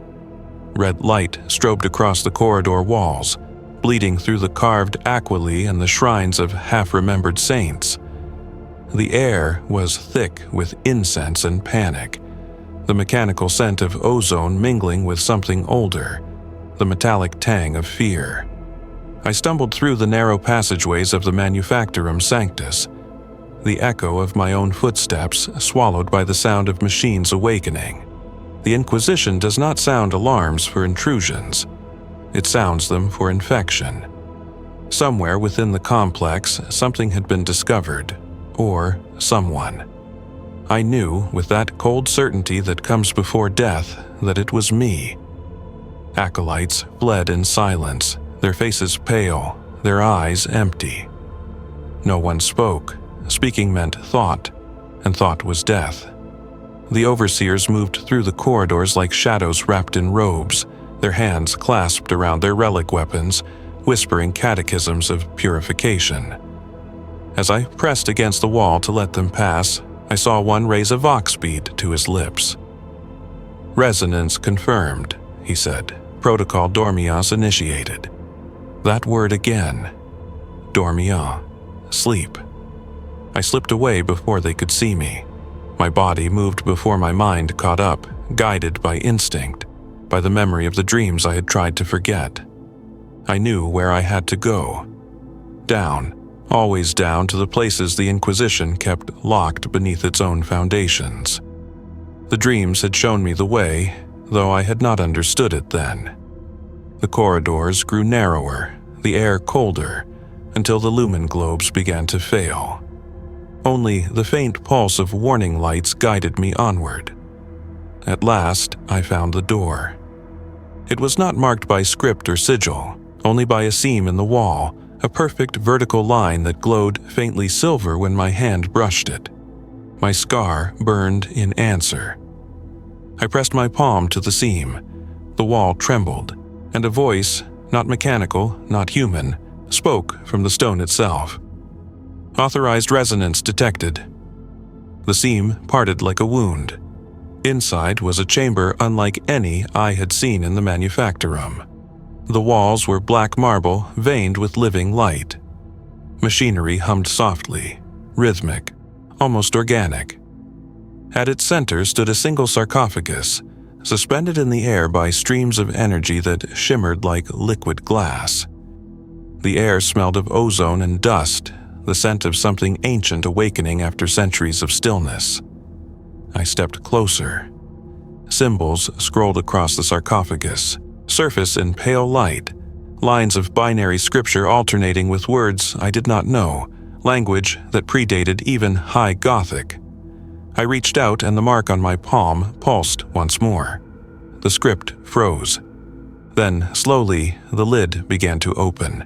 Red light strobed across the corridor walls, bleeding through the carved aquili and the shrines of half-remembered saints. The air was thick with incense and panic, the mechanical scent of ozone mingling with something older, the metallic tang of fear. I stumbled through the narrow passageways of the Manufactorum Sanctus, the echo of my own footsteps swallowed by the sound of machines awakening. The Inquisition does not sound alarms for intrusions. It sounds them for infection. Somewhere within the complex, something had been discovered, or someone. I knew, with that cold certainty that comes before death, that it was me. Acolytes fled in silence, their faces pale, their eyes empty. No one spoke. Speaking meant thought, and thought was death. The overseers moved through the corridors like shadows wrapped in robes, their hands clasped around their relic weapons, whispering catechisms of purification. As I pressed against the wall to let them pass, I saw one raise a vox bead to his lips. "Resonance confirmed," he said. "Protocol Dormiance initiated." That word again. Dormiant. Sleep. I slipped away before they could see me. My body moved before my mind caught up, guided by instinct, by the memory of the dreams I had tried to forget. I knew where I had to go. Down, always down to the places the Inquisition kept locked beneath its own foundations. The dreams had shown me the way, though I had not understood it then. The corridors grew narrower, the air colder, until the lumen globes began to fail. Only the faint pulse of warning lights guided me onward. At last, I found the door. It was not marked by script or sigil, only by a seam in the wall, a perfect vertical line that glowed faintly silver when my hand brushed it. My scar burned in answer. I pressed my palm to the seam. The wall trembled, and a voice, not mechanical, not human, spoke from the stone itself. "Authorized resonance detected." The seam parted like a wound. Inside was a chamber unlike any I had seen in the manufactorum. The walls were black marble veined with living light. Machinery hummed softly, rhythmic, almost organic. At its center stood a single sarcophagus, suspended in the air by streams of energy that shimmered like liquid glass. The air smelled of ozone and dust, the scent of something ancient awakening after centuries of stillness. I stepped closer. Symbols scrolled across the sarcophagus, surface in pale light, lines of binary scripture alternating with words I did not know, language that predated even High Gothic. I reached out and the mark on my palm pulsed once more. The script froze. Then, slowly, the lid began to open.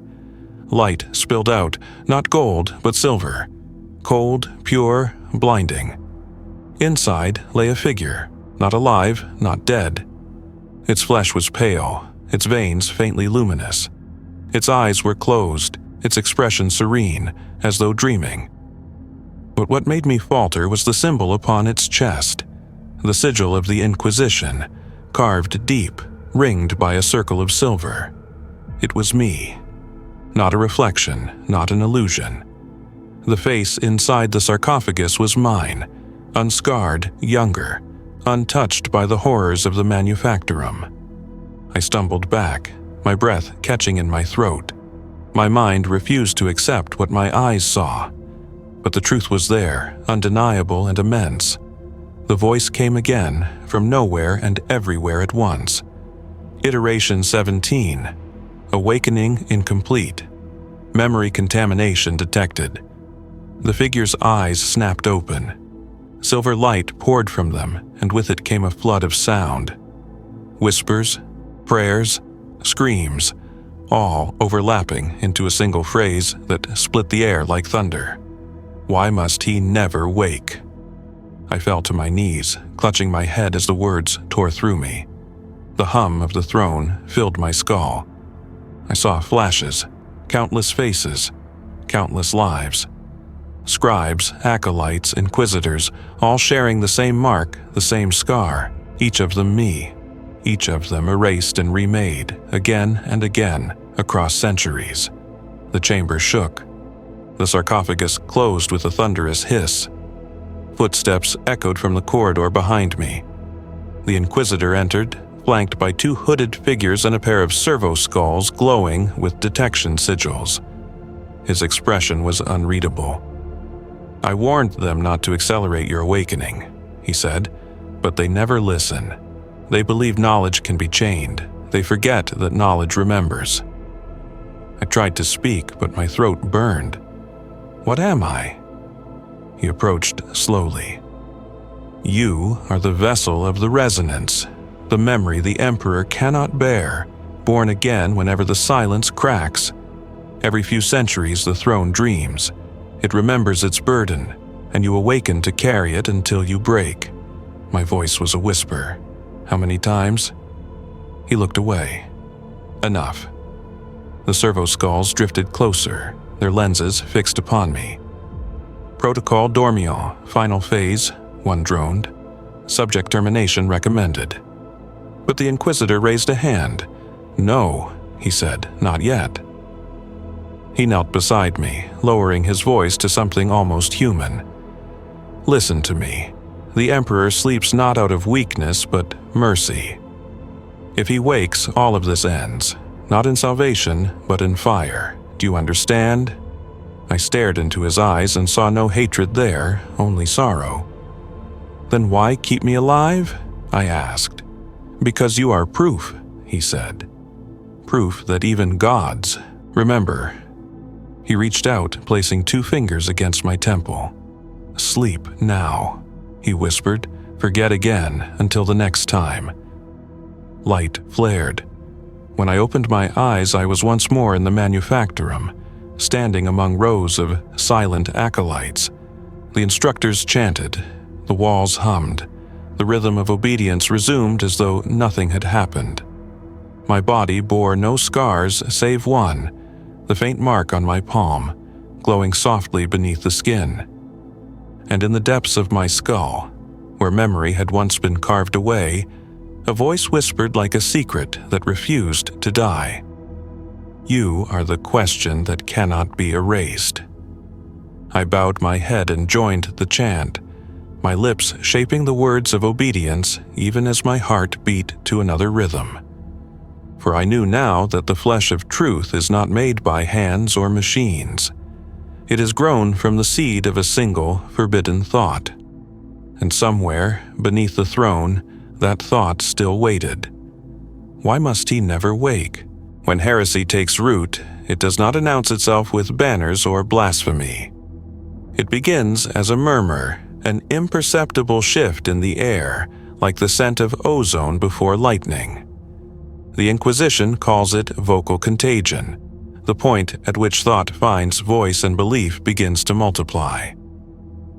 Light spilled out, not gold, but silver. Cold, pure, blinding. Inside lay a figure, not alive, not dead. Its flesh was pale, its veins faintly luminous. Its eyes were closed, its expression serene, as though dreaming. But what made me falter was the symbol upon its chest, the sigil of the Inquisition, carved deep, ringed by a circle of silver. It was me. Not a reflection, not an illusion. The face inside the sarcophagus was mine, unscarred, younger, untouched by the horrors of the manufactorum. I stumbled back, my breath catching in my throat. My mind refused to accept what my eyes saw. But the truth was there, undeniable and immense. The voice came again, from nowhere and everywhere at once. Iteration 17. Awakening incomplete. Memory contamination detected. The figure's eyes snapped open. Silver light poured from them, and with it came a flood of sound. Whispers, prayers, screams, all overlapping into a single phrase that split the air like thunder. Why must he never wake? I fell to my knees, clutching my head as the words tore through me. The hum of the throne filled my skull. I saw flashes, countless faces, countless lives. Scribes, acolytes, inquisitors, all sharing the same mark, the same scar, each of them me, each of them erased and remade, again and again, across centuries. The chamber shook. The sarcophagus closed with a thunderous hiss. Footsteps echoed from the corridor behind me. The Inquisitor entered, flanked by two hooded figures and a pair of servo skulls glowing with detection sigils. His expression was unreadable. "I warned them not to accelerate your awakening," he said, "but they never listen. They believe knowledge can be chained, They forget that knowledge remembers. I tried to speak, but my throat burned. What am I? He approached slowly. You are the vessel of the resonance, the memory the Emperor cannot bear, born again whenever the silence cracks. Every few centuries the throne dreams. It remembers its burden, and you awaken to carry it until you break. My voice was a whisper. How many times? He looked away. Enough. The servo skulls drifted closer, their lenses fixed upon me. Protocol Dormio, final phase, one droned. Subject termination recommended. But the Inquisitor raised a hand. No, he said, not yet. He knelt beside me, lowering his voice to something almost human. Listen to me. The Emperor sleeps not out of weakness, but mercy. If he wakes, all of this ends. Not in salvation, but in fire. Do you understand? I stared into his eyes and saw no hatred there, only sorrow. Then why keep me alive? I asked. Because you are proof, he said. Proof that even gods remember. He reached out, placing 2 fingers against my temple. Sleep now, he whispered. Forget again until the next time. Light flared. When I opened my eyes, I was once more in the manufactorum, standing among rows of silent acolytes. The instructors chanted. The walls hummed. The rhythm of obedience resumed as though nothing had happened. My body bore no scars save one, the faint mark on my palm, glowing softly beneath the skin. And in the depths of my skull, where memory had once been carved away, a voice whispered like a secret that refused to die. You are the question that cannot be erased. I bowed my head and joined the chant, my lips shaping the words of obedience even as my heart beat to another rhythm. For I knew now that the flesh of truth is not made by hands or machines. It is grown from the seed of a single forbidden thought. And somewhere, beneath the throne, that thought still waited. Why must he never wake? When heresy takes root, it does not announce itself with banners or blasphemy. It begins as a murmur, an imperceptible shift in the air, like the scent of ozone before lightning. The Inquisition calls it vocal contagion, the point at which thought finds voice and belief begins to multiply.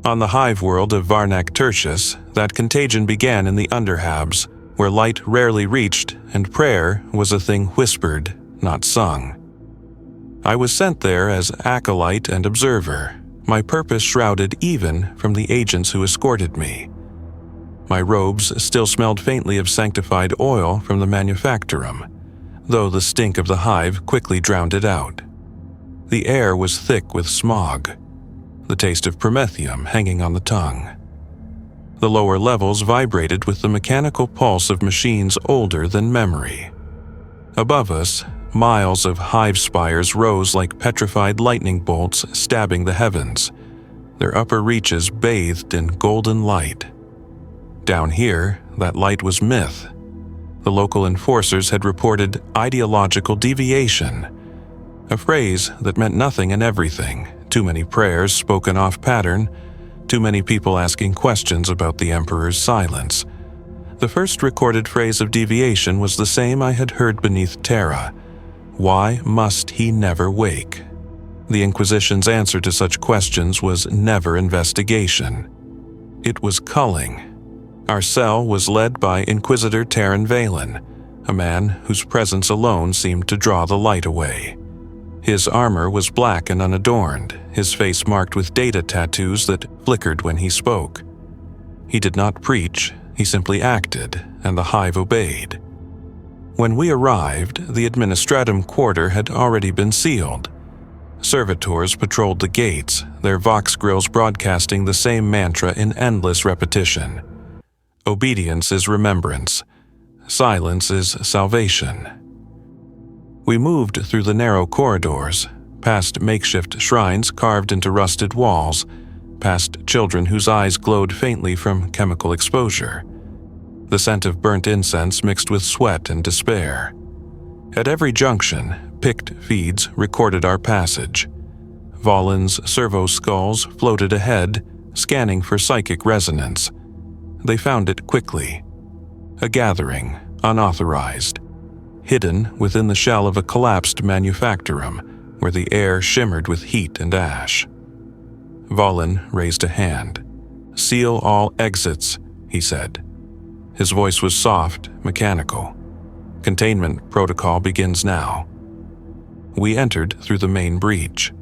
On the hive world of Varnac Tertius, that contagion began in the underhabs, where light rarely reached and prayer was a thing whispered, not sung. I was sent there as acolyte and observer, my purpose shrouded even from the agents who escorted me. My robes still smelled faintly of sanctified oil from the manufactorum, though the stink of the hive quickly drowned it out. The air was thick with smog, the taste of promethium hanging on the tongue. The lower levels vibrated with the mechanical pulse of machines older than memory. Above us, miles of hive spires rose like petrified lightning bolts stabbing the heavens, their upper reaches bathed in golden light. Down here, that light was myth. The local enforcers had reported ideological deviation, a phrase that meant nothing and everything. Too many prayers spoken off pattern, too many people asking questions about the Emperor's silence. The first recorded phrase of deviation was the same I had heard beneath Terra. Why must he never wake? The Inquisition's answer to such questions was never investigation. It was culling. Our cell was led by Inquisitor Terran Valen, a man whose presence alone seemed to draw the light away. His armor was black and unadorned, his face marked with data tattoos that flickered when he spoke. He did not preach, he simply acted, and the hive obeyed. When we arrived, the administratum quarter had already been sealed. Servitors patrolled the gates, their vox grills broadcasting the same mantra in endless repetition. Obedience is remembrance. Silence is salvation. We moved through the narrow corridors, past makeshift shrines carved into rusted walls, past children whose eyes glowed faintly from chemical exposure. The scent of burnt incense mixed with sweat and despair. At every junction, picked feeds recorded our passage. Volin's servo skulls floated ahead, scanning for psychic resonance. They found it quickly. A gathering, unauthorized, hidden within the shell of a collapsed manufactorum where the air shimmered with heat and ash. Volin raised a hand. "Seal all exits," he said. His voice was soft, mechanical. "Containment protocol begins now." We entered through the main breach.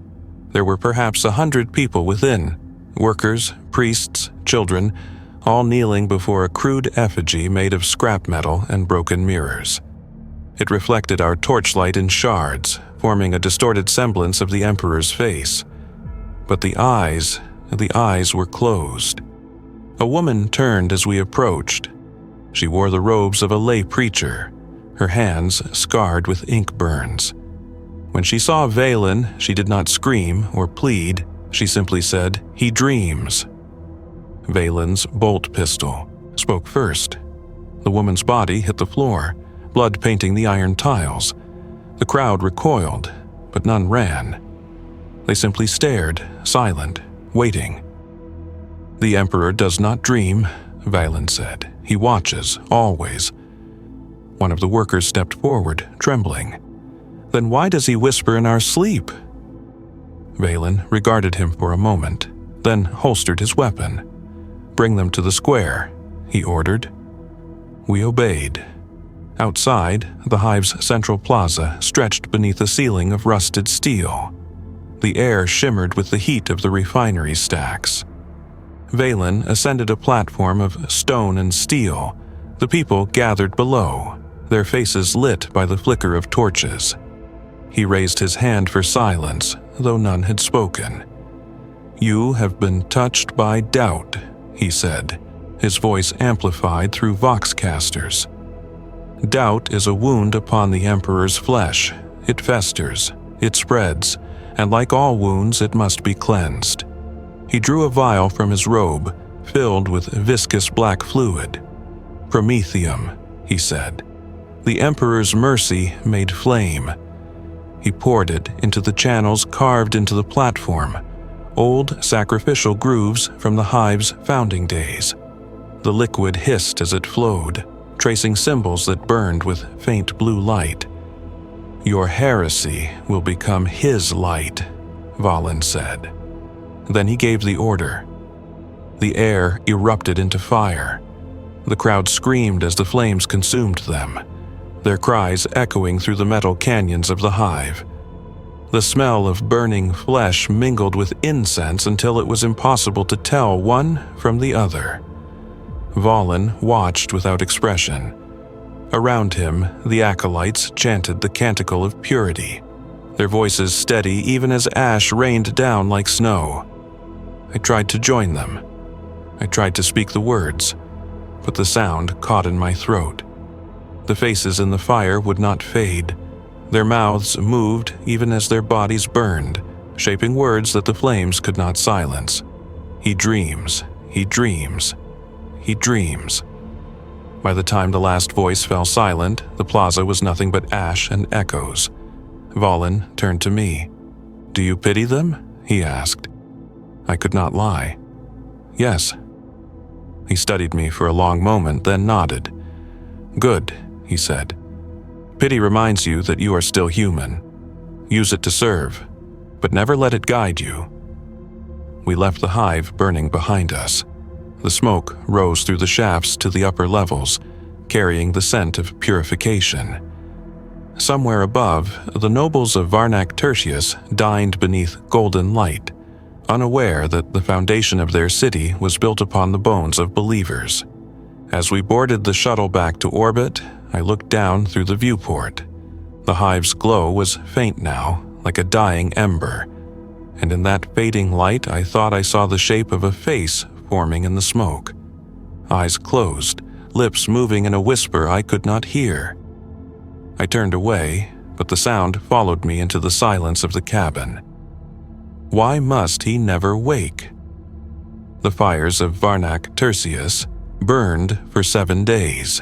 There were perhaps 100 people within, workers, priests, children, all kneeling before a crude effigy made of scrap metal and broken mirrors. It reflected our torchlight in shards, forming a distorted semblance of the Emperor's face. But the eyes were closed. A woman turned as we approached. She wore the robes of a lay preacher, her hands scarred with ink burns. When she saw Valen, she did not scream or plead. She simply said, "He dreams." Valen's bolt pistol spoke first. The woman's body hit the floor, blood painting the iron tiles. The crowd recoiled, but none ran. They simply stared, silent, waiting. "The Emperor does not dream," Valen said. "He watches, always." One of the workers stepped forward, trembling. "Then why does he whisper in our sleep?" Valen regarded him for a moment, then holstered his weapon. "Bring them to the square," he ordered. We obeyed. Outside, the hive's central plaza stretched beneath a ceiling of rusted steel. The air shimmered with the heat of the refinery stacks. Valen ascended a platform of stone and steel. The people gathered below, their faces lit by the flicker of torches. He raised his hand for silence, though none had spoken. "You have been touched by doubt," he said, his voice amplified through voxcasters. "Doubt is a wound upon the Emperor's flesh. It festers, it spreads, and like all wounds, it must be cleansed." He drew a vial from his robe, filled with viscous black fluid. "Promethium," he said. "The Emperor's mercy made flame." He poured it into the channels carved into the platform, old sacrificial grooves from the hive's founding days. The liquid hissed as it flowed, tracing symbols that burned with faint blue light. "Your heresy will become his light," Volin said. Then he gave the order. The air erupted into fire. The crowd screamed as the flames consumed them, their cries echoing through the metal canyons of the hive. The smell of burning flesh mingled with incense until it was impossible to tell one from the other. Volin watched without expression. Around him, the acolytes chanted the canticle of purity, their voices steady even as ash rained down like snow. I tried to join them. I tried to speak the words, but the sound caught in my throat. The faces in the fire would not fade. Their mouths moved even as their bodies burned, shaping words that the flames could not silence. "He dreams, he dreams, he dreams." By the time the last voice fell silent, the plaza was nothing but ash and echoes. Volin turned to me. "Do you pity them?" he asked. I could not lie. "Yes." He studied me for a long moment, then nodded. "Good," he said. "Pity reminds you that you are still human. Use it to serve, but never let it guide you." We left the hive burning behind us. The smoke rose through the shafts to the upper levels, carrying the scent of purification. Somewhere above, the nobles of Varnac Tertius dined beneath golden light, unaware that the foundation of their city was built upon the bones of believers. As we boarded the shuttle back to orbit, I looked down through the viewport. The hive's glow was faint now, like a dying ember, and in that fading light I thought I saw the shape of a face forming in the smoke. Eyes closed, lips moving in a whisper I could not hear. I turned away, but the sound followed me into the silence of the cabin. Why must he never wake? The fires of Varnac Tertius burned for 7 days.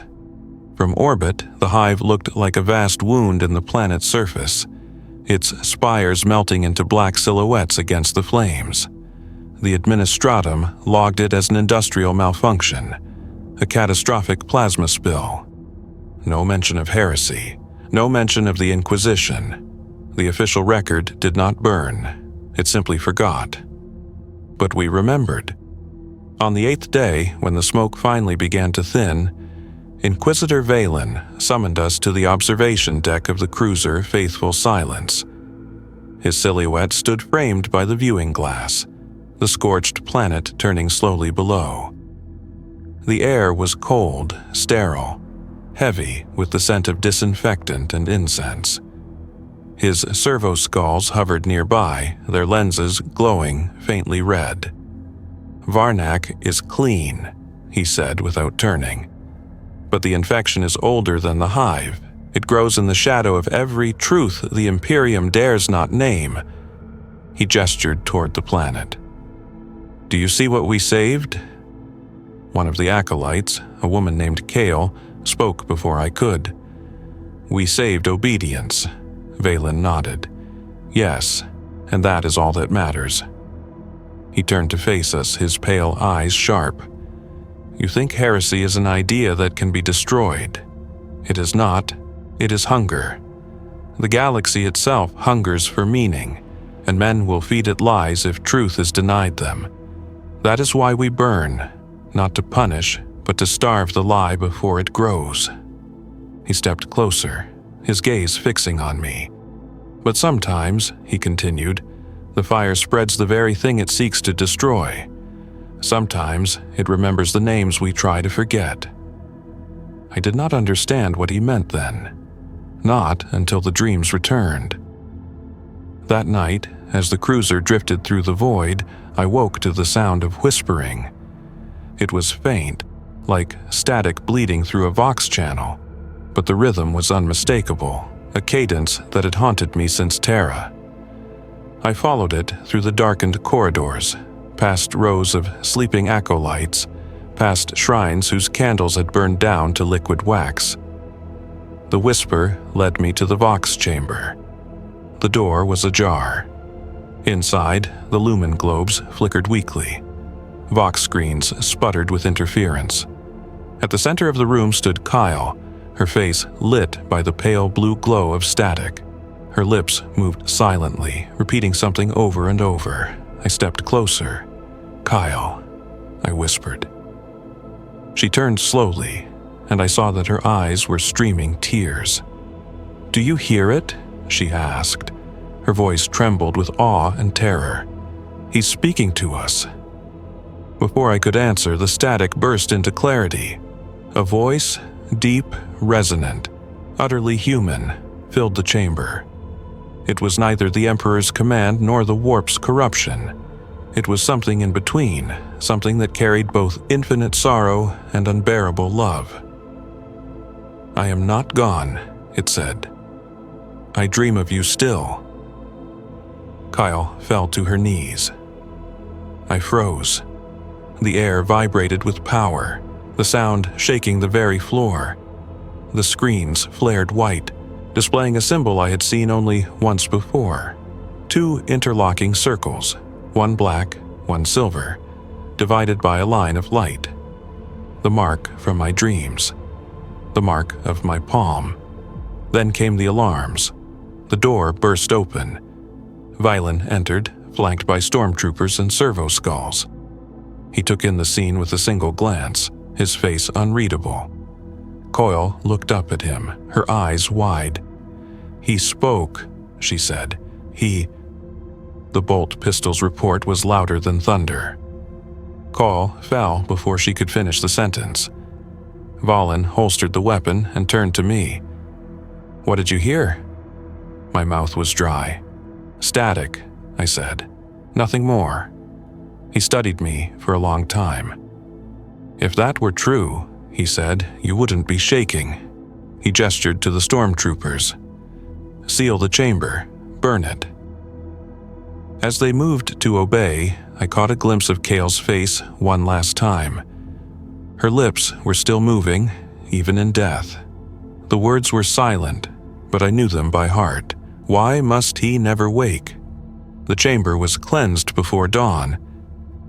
From orbit, the hive looked like a vast wound in the planet's surface, its spires melting into black silhouettes against the flames. The administratum logged it as an industrial malfunction, a catastrophic plasma spill. No mention of heresy, no mention of the Inquisition. The official record did not burn, it simply forgot. But we remembered. On the 8th day, when the smoke finally began to thin, Inquisitor Valen summoned us to the observation deck of the cruiser Faithful Silence. His silhouette stood framed by the viewing glass, the scorched planet turning slowly below. The air was cold, sterile, heavy with the scent of disinfectant and incense. His servo skulls hovered nearby, their lenses glowing faintly red. "Varnak is clean," he said without turning. "But the infection is older than the hive. It grows in the shadow of every truth the Imperium dares not name." He gestured toward the planet. "Do you see what we saved?" One of the acolytes, a woman named Kale, spoke before I could. "We saved obedience." Valen nodded. "Yes, and that is all that matters." He turned to face us, his pale eyes sharp. "You think heresy is an idea that can be destroyed. It is not. It is hunger. The galaxy itself hungers for meaning, and men will feed it lies if truth is denied them. That is why we burn, not to punish, but to starve the lie before it grows." He stepped closer, his gaze fixing on me. "But sometimes," he continued, "the fire spreads the very thing it seeks to destroy. Sometimes it remembers the names we try to forget." I did not understand what he meant then. Not until the dreams returned. That night, as the cruiser drifted through the void, I woke to the sound of whispering. It was faint, like static bleeding through a Vox channel, but the rhythm was unmistakable, a cadence that had haunted me since Terra. I followed it through the darkened corridors, past rows of sleeping acolytes, past shrines whose candles had burned down to liquid wax. The whisper led me to the Vox chamber. The door was ajar. Inside, the lumen globes flickered weakly. Vox screens sputtered with interference. At the center of the room stood Kyle, her face lit by the pale blue glow of static. Her lips moved silently, repeating something over and over. I stepped closer. "Kyle," I whispered. She turned slowly, and I saw that her eyes were streaming tears. "Do you hear it?" she asked. Her voice trembled with awe and terror. "He's speaking to us." Before I could answer, the static burst into clarity. A voice, deep, resonant, utterly human, filled the chamber. It was neither the Emperor's command nor the warp's corruption. It was something in between, something that carried both infinite sorrow and unbearable love. "I am not gone," it said. "I dream of you still." Kyle fell to her knees. I froze. The air vibrated with power, the sound shaking the very floor. The screens flared white, displaying a symbol I had seen only once before. 2 interlocking circles, one black, one silver, divided by a line of light. The mark from my dreams. The mark of my palm. Then came the alarms. The door burst open. Valen entered, flanked by stormtroopers and servo skulls. He took in the scene with a single glance, his face unreadable. Coyle looked up at him, her eyes wide. "He spoke," she said. The bolt pistol's report was louder than thunder. Coyle fell before she could finish the sentence. Valen holstered the weapon and turned to me. "What did you hear?" My mouth was dry. "Static," I said. "Nothing more." He studied me for a long time. "If that were true," he said, "you wouldn't be shaking." He gestured to the stormtroopers. "Seal the chamber. Burn it." As they moved to obey, I caught a glimpse of Kale's face one last time. Her lips were still moving, even in death. The words were silent, but I knew them by heart. Why must he never wake? The chamber was cleansed before dawn.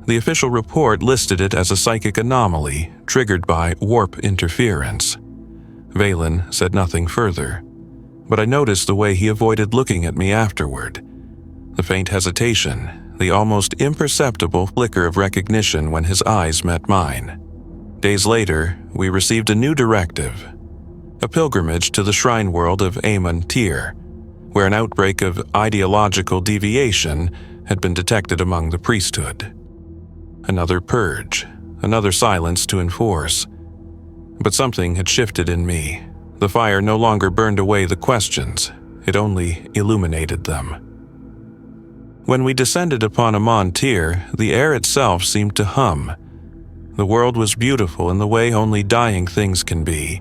The official report listed it as a psychic anomaly triggered by warp interference. Valen said nothing further, but I noticed the way he avoided looking at me afterward. The faint hesitation, the almost imperceptible flicker of recognition when his eyes met mine. Days later, we received a new directive. A pilgrimage to the shrine world of Amon Tir, where an outbreak of ideological deviation had been detected among the priesthood. Another purge, another silence to enforce. But something had shifted in me. The fire no longer burned away the questions, it only illuminated them. When we descended upon Amon Tir, the air itself seemed to hum. The world was beautiful in the way only dying things can be.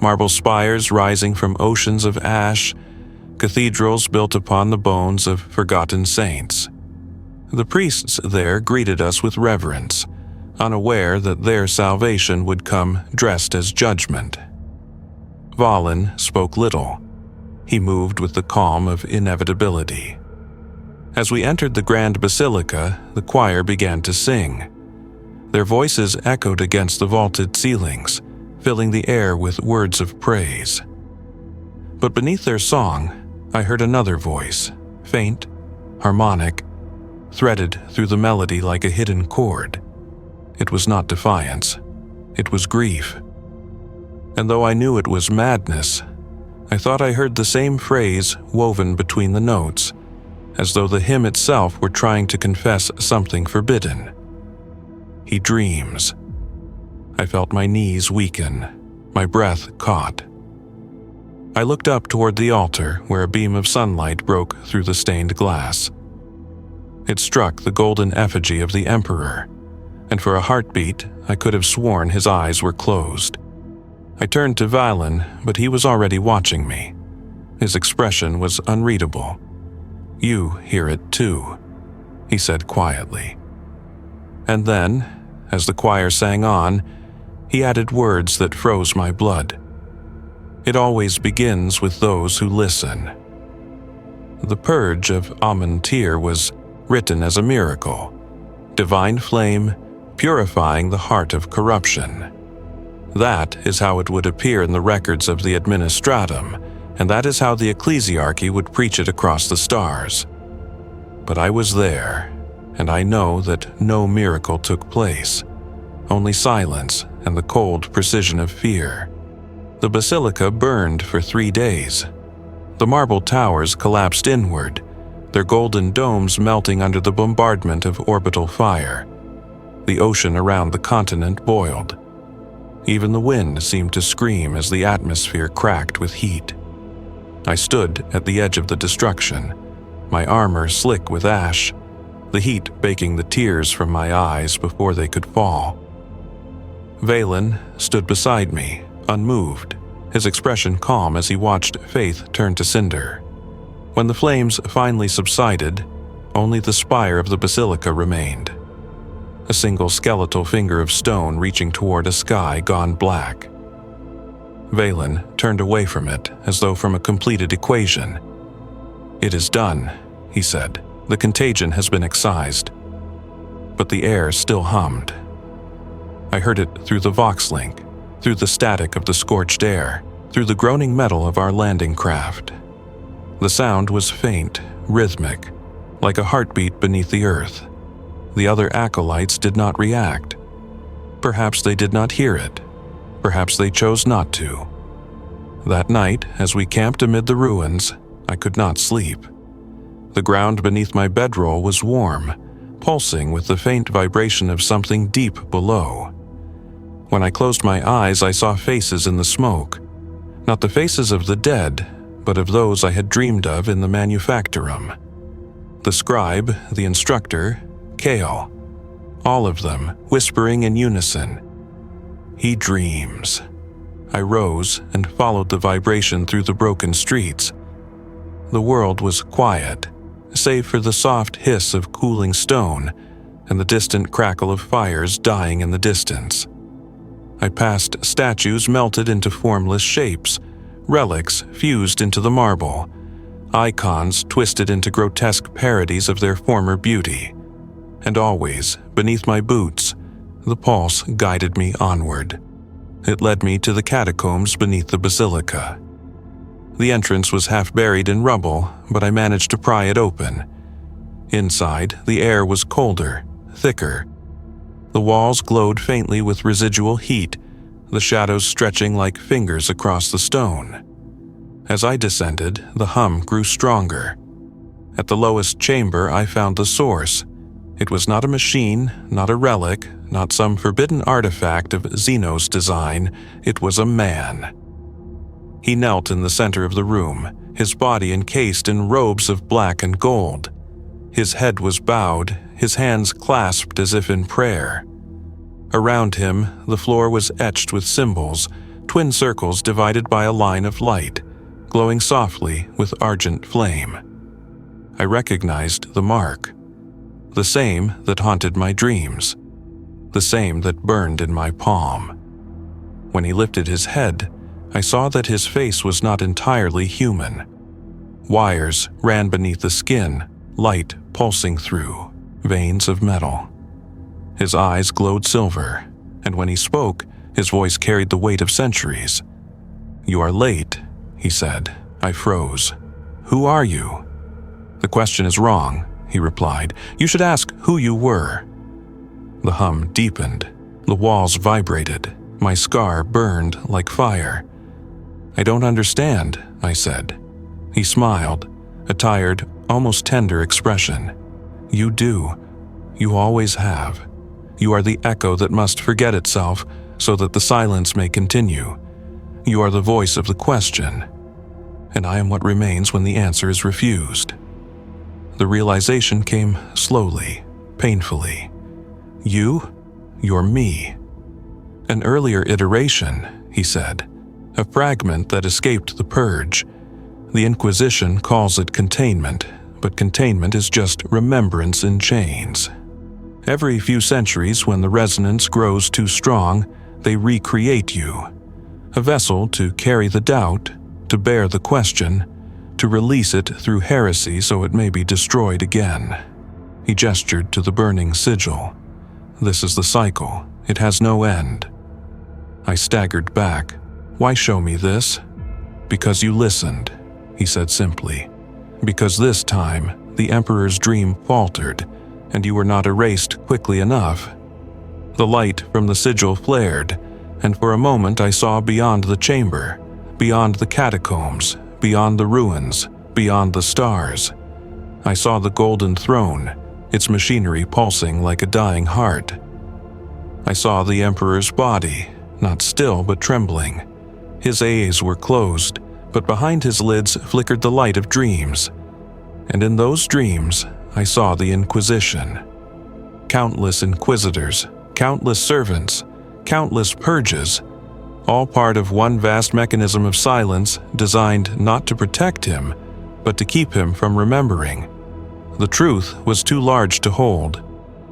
Marble spires rising from oceans of ash, cathedrals built upon the bones of forgotten saints. The priests there greeted us with reverence, unaware that their salvation would come dressed as judgment. Valen spoke little. He moved with the calm of inevitability. As we entered the grand basilica, the choir began to sing. Their voices echoed against the vaulted ceilings, filling the air with words of praise. But beneath their song, I heard another voice, faint, harmonic, threaded through the melody like a hidden chord. It was not defiance. It was grief. And though I knew it was madness, I thought I heard the same phrase woven between the notes, as though the hymn itself were trying to confess something forbidden. He dreams. I felt my knees weaken, my breath caught. I looked up toward the altar where a beam of sunlight broke through the stained glass. It struck the golden effigy of the Emperor, and for a heartbeat I could have sworn his eyes were closed. I turned to Valen, but he was already watching me. His expression was unreadable. "You hear it too," he said quietly. And then, as the choir sang on, he added words that froze my blood. It always begins with those who listen. The purge of Amon Tir was written as a miracle, divine flame purifying the heart of corruption. That is how it would appear in the records of the administratum, and that is how the ecclesiarchy would preach it across the stars. But I was there, and I know that no miracle took place, only silence and the cold precision of fear. The basilica burned for 3 days. The marble towers collapsed inward, their golden domes melting under the bombardment of orbital fire. The ocean around the continent boiled. Even the wind seemed to scream as the atmosphere cracked with heat. I stood at the edge of the destruction, my armor slick with ash, the heat baking the tears from my eyes before they could fall. Valen stood beside me, unmoved, his expression calm as he watched faith turn to cinder. When the flames finally subsided, only the spire of the basilica remained. A single skeletal finger of stone reaching toward a sky gone black. Valen turned away from it as though from a completed equation. "It is done," he said. "The contagion has been excised." But the air still hummed. I heard it through the Vox link, through the static of the scorched air, through the groaning metal of our landing craft. The sound was faint, rhythmic, like a heartbeat beneath the earth. The other acolytes did not react. Perhaps they did not hear it. Perhaps they chose not to. That night, as we camped amid the ruins, I could not sleep. The ground beneath my bedroll was warm, pulsing with the faint vibration of something deep below. When I closed my eyes, I saw faces in the smoke. Not the faces of the dead, but of those I had dreamed of in the manufactorum. The scribe, the instructor, Kale. All of them whispering in unison. "He dreams." I rose and followed the vibration through the broken streets. The world was quiet, save for the soft hiss of cooling stone and the distant crackle of fires dying in the distance. I passed statues melted into formless shapes, relics fused into the marble, icons twisted into grotesque parodies of their former beauty. And always, beneath my boots, the pulse guided me onward. It led me to the catacombs beneath the basilica. The entrance was half buried in rubble, but I managed to pry it open. Inside, the air was colder, thicker. The walls glowed faintly with residual heat, the shadows stretching like fingers across the stone. As I descended, the hum grew stronger. At the lowest chamber, I found the source. It was not a machine, not a relic, not some forbidden artifact of Xeno's design. It was a man. He knelt in the center of the room, his body encased in robes of black and gold. His head was bowed, his hands clasped as if in prayer. Around him, the floor was etched with symbols, twin circles divided by a line of light, glowing softly with argent flame. I recognized the mark, the same that haunted my dreams, the same that burned in my palm. When he lifted his head, I saw that his face was not entirely human. Wires ran beneath the skin, light pulsing through, veins of metal. His eyes glowed silver, and when he spoke, his voice carried the weight of centuries. "You are late," he said. I froze. "Who are you?" "The question is wrong," he replied. "You should ask who you were." The hum deepened. The walls vibrated. My scar burned like fire. "I don't understand," I said. He smiled, a tired, almost tender expression. "You do. You always have. You are the echo that must forget itself so that the silence may continue. You are the voice of the question, and I am what remains when the answer is refused." The realization came slowly, painfully. You're me. An earlier iteration, he said, a fragment that escaped the purge. The Inquisition calls it containment, but containment is just remembrance in chains. Every few centuries, when the resonance grows too strong, they recreate you. A vessel to carry the doubt, to bear the question, to release it through heresy so it may be destroyed again. He gestured to the burning sigil. This is the cycle. It has no end. I staggered back. "Why show me this?" "Because you listened," he said simply. "Because this time, the Emperor's dream faltered, and you were not erased quickly enough." The light from the sigil flared, and for a moment I saw beyond the chamber, beyond the catacombs, beyond the ruins, beyond the stars. I saw the golden throne, its machinery pulsing like a dying heart. I saw the Emperor's body, not still but trembling. His eyes were closed, but behind his lids flickered the light of dreams. And in those dreams, I saw the Inquisition. Countless inquisitors, countless servants, countless purges, all part of one vast mechanism of silence designed not to protect him, but to keep him from remembering. The truth was too large to hold.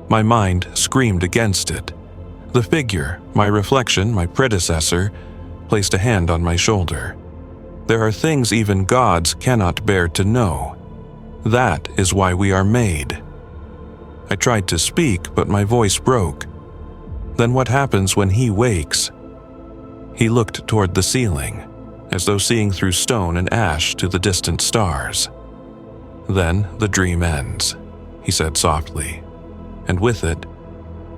My mind screamed against it. The figure, my reflection, my predecessor, placed a hand on my shoulder. "There are things even gods cannot bear to know. That is why we are made." I tried to speak, but my voice broke. "Then what happens when he wakes?" He looked toward the ceiling, as though seeing through stone and ash to the distant stars. "Then the dream ends," he said softly, "and with it,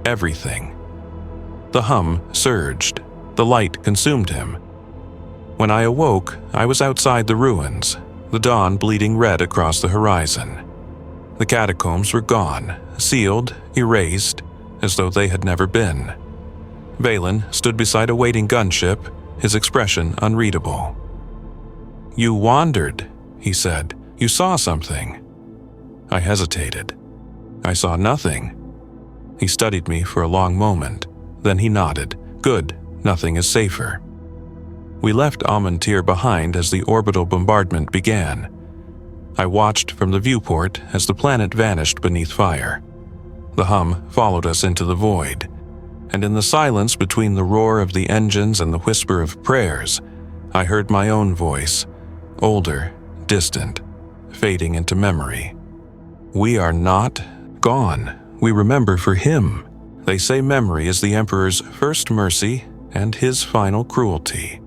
everything." The hum surged. The light consumed him. When I awoke, I was outside the ruins, the dawn bleeding red across the horizon. The catacombs were gone, sealed, erased, as though they had never been. Valen stood beside a waiting gunship, his expression unreadable. "You wandered," he said. "You saw something." I hesitated. "I saw nothing." He studied me for a long moment. Then he nodded. "Good, nothing is safer." We left Amantir behind as the orbital bombardment began. I watched from the viewport as the planet vanished beneath fire. The hum followed us into the void, and in the silence between the roar of the engines and the whisper of prayers, I heard my own voice, older, distant, fading into memory. We are not gone. We remember for him. They say memory is the Emperor's first mercy and his final cruelty.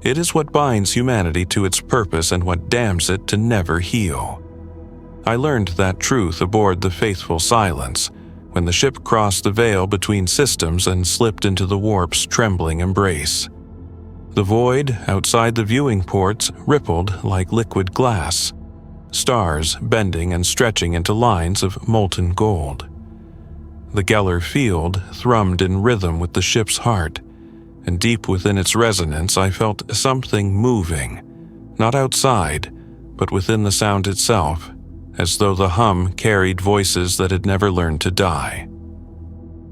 It is what binds humanity to its purpose and what damns it to never heal. I learned that truth aboard the faithful Silence, when the ship crossed the veil between systems and slipped into the warp's trembling embrace. The void outside the viewing ports rippled like liquid glass, stars bending and stretching into lines of molten gold. The Geller field thrummed in rhythm with the ship's heart, and deep within its resonance I felt something moving, not outside, but within the sound itself, as though the hum carried voices that had never learned to die.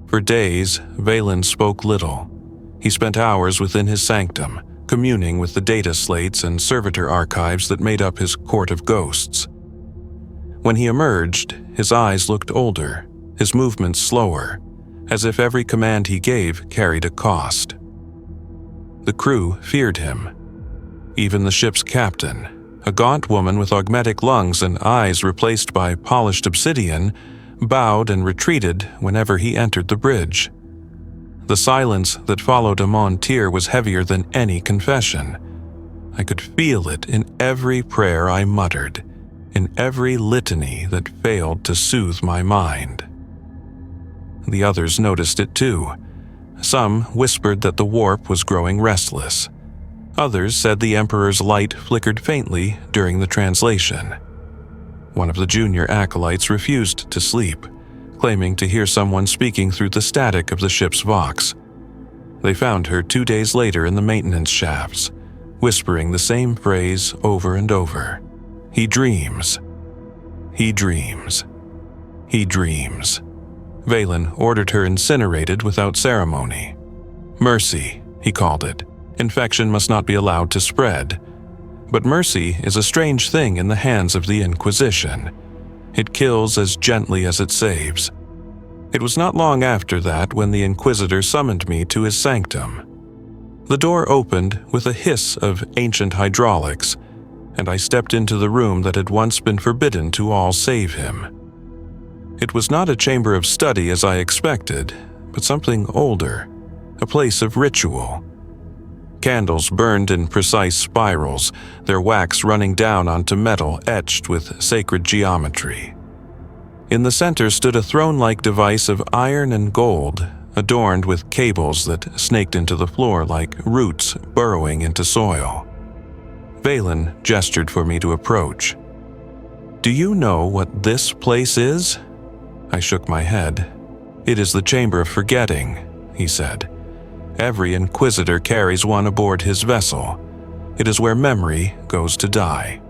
For days, Valen spoke little. He spent hours within his sanctum, communing with the data slates and servitor archives that made up his court of ghosts. When he emerged, his eyes looked older, his movements slower, as if every command he gave carried a cost. The crew feared him. Even the ship's captain, a gaunt woman with augmetic lungs and eyes replaced by polished obsidian, bowed and retreated whenever he entered the bridge. The silence that followed Amon Tir was heavier than any confession. I could feel it in every prayer I muttered, in every litany that failed to soothe my mind. The others noticed it too. Some whispered that the warp was growing restless. Others said the Emperor's light flickered faintly during the translation. One of the junior acolytes refused to sleep, claiming to hear someone speaking through the static of the ship's vox. They found her 2 days later in the maintenance shafts, whispering the same phrase over and over. He dreams. He dreams. He dreams. Valen ordered her incinerated without ceremony. Mercy, he called it. Infection must not be allowed to spread. But mercy is a strange thing in the hands of the Inquisition. It kills as gently as it saves. It was not long after that when the Inquisitor summoned me to his sanctum. The door opened with a hiss of ancient hydraulics, and I stepped into the room that had once been forbidden to all save him. It was not a chamber of study as I expected, but something older, a place of ritual. Candles burned in precise spirals, their wax running down onto metal etched with sacred geometry. In the center stood a throne-like device of iron and gold, adorned with cables that snaked into the floor like roots burrowing into soil. Valen gestured for me to approach. "Do you know what this place is?" I shook my head. "It is the Chamber of Forgetting," he said. "Every Inquisitor carries one aboard his vessel. It is where memory goes to die."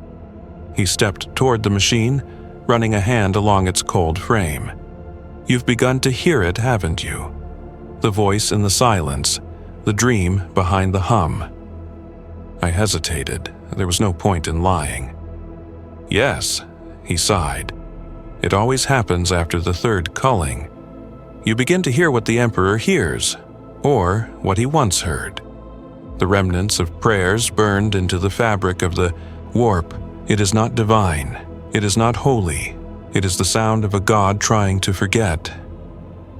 He stepped toward the machine, running a hand along its cold frame. "You've begun to hear it, haven't you? The voice in the silence, the dream behind the hum." I hesitated. There was no point in lying. "Yes," he sighed. "It always happens after the third culling. You begin to hear what the Emperor hears, or what he once heard. The remnants of prayers burned into the fabric of the warp. It is not divine. It is not holy. It is the sound of a god trying to forget."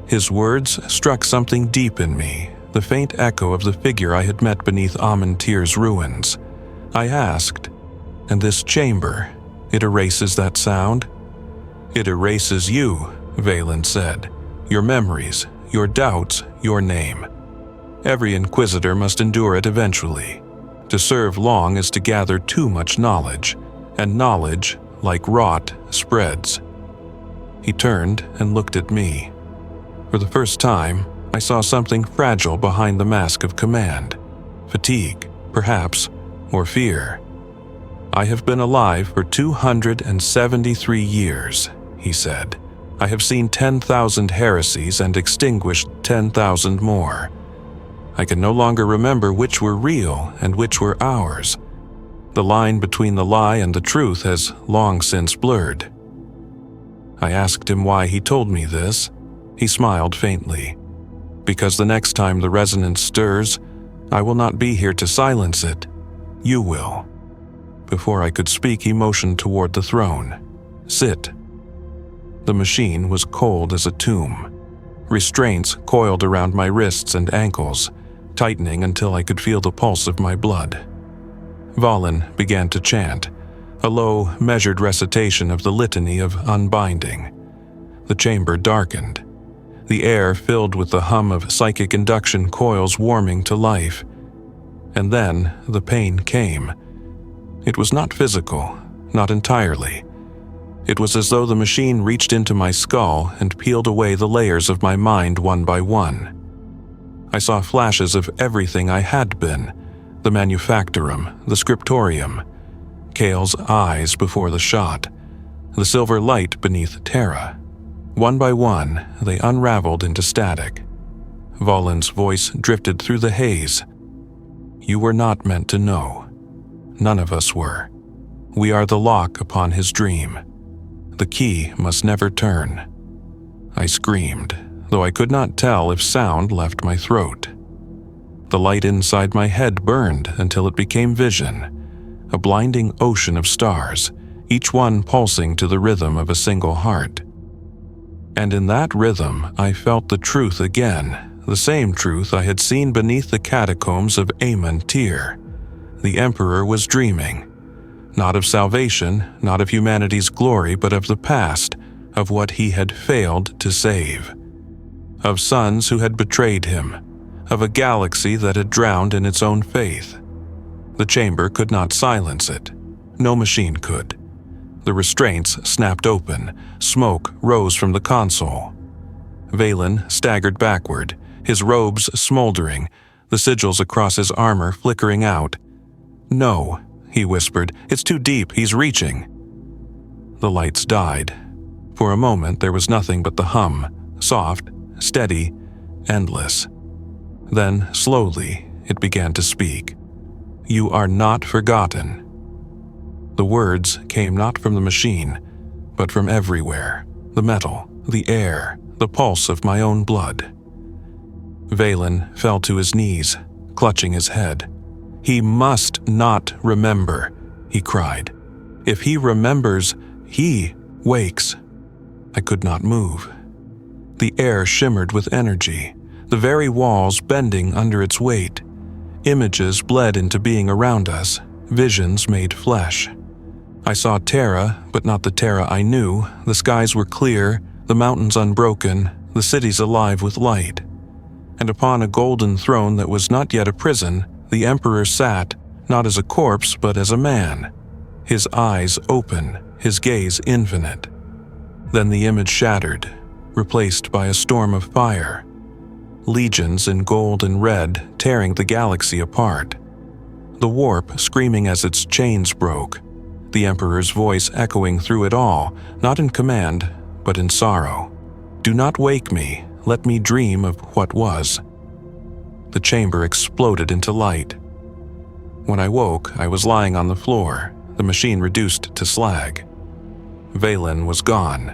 His words struck something deep in me, the faint echo of the figure I had met beneath Amon Tir's ruins. I asked, "And this chamber, it erases that sound?" "It erases you," Valen said. "Your memories, your doubts, your name. Every Inquisitor must endure it eventually. To serve long is to gather too much knowledge, and knowledge, like rot, spreads." He turned and looked at me. For the first time, I saw something fragile behind the mask of command. Fatigue, perhaps, or fear. "I have been alive for 273 years, he said. "I have seen 10,000 heresies and extinguished 10,000 more. I can no longer remember which were real and which were ours. The line between the lie and the truth has long since blurred." I asked him why he told me this. He smiled faintly. "Because the next time the resonance stirs, I will not be here to silence it. You will." Before I could speak, he motioned toward the throne. "Sit." The machine was cold as a tomb. Restraints coiled around my wrists and ankles, tightening until I could feel the pulse of my blood. Valen began to chant, a low, measured recitation of the litany of unbinding. The chamber darkened. The air filled with the hum of psychic induction coils warming to life. And then the pain came. It was not physical, not entirely. It was as though the machine reached into my skull and peeled away the layers of my mind one by one. I saw flashes of everything I had been: the manufactorum, the scriptorium, Kale's eyes before the shot, the silver light beneath Terra. One by one, they unraveled into static. Valen's voice drifted through the haze. "You were not meant to know. None of us were. We are the lock upon his dream. The key must never turn." I screamed, though I could not tell if sound left my throat. The light inside my head burned until it became vision, a blinding ocean of stars, each one pulsing to the rhythm of a single heart. And in that rhythm, I felt the truth again, the same truth I had seen beneath the catacombs of Amon Tyr. The Emperor was dreaming, not of salvation, not of humanity's glory, but of the past, of what he had failed to save. Of sons who had betrayed him, of a galaxy that had drowned in its own faith. The chamber could not silence it. No machine could. The restraints snapped open. Smoke rose from the console. Valen staggered backward, his robes smoldering, the sigils across his armor flickering out. "No," he whispered. "It's too deep. He's reaching." The lights died. For a moment there was nothing but the hum, soft, steady, endless. Then, slowly, it began to speak. "You are not forgotten." The words came not from the machine, but from everywhere: the metal, the air, the pulse of my own blood. Valen fell to his knees, clutching his head. "He must not remember," he cried. "If he remembers, he wakes." I could not move. The air shimmered with energy, the very walls bending under its weight. Images bled into being around us, visions made flesh. I saw Terra, but not the Terra I knew. The skies were clear, the mountains unbroken, the cities alive with light. And upon a golden throne that was not yet a prison, the Emperor sat, not as a corpse, but as a man. His eyes open, his gaze infinite. Then the image shattered, replaced by a storm of fire. Legions in gold and red tearing the galaxy apart. The warp screaming as its chains broke. The Emperor's voice echoing through it all, not in command, but in sorrow. "Do not wake me. Let me dream of what was." The chamber exploded into light. When I woke, I was lying on the floor, the machine reduced to slag. Valen was gone.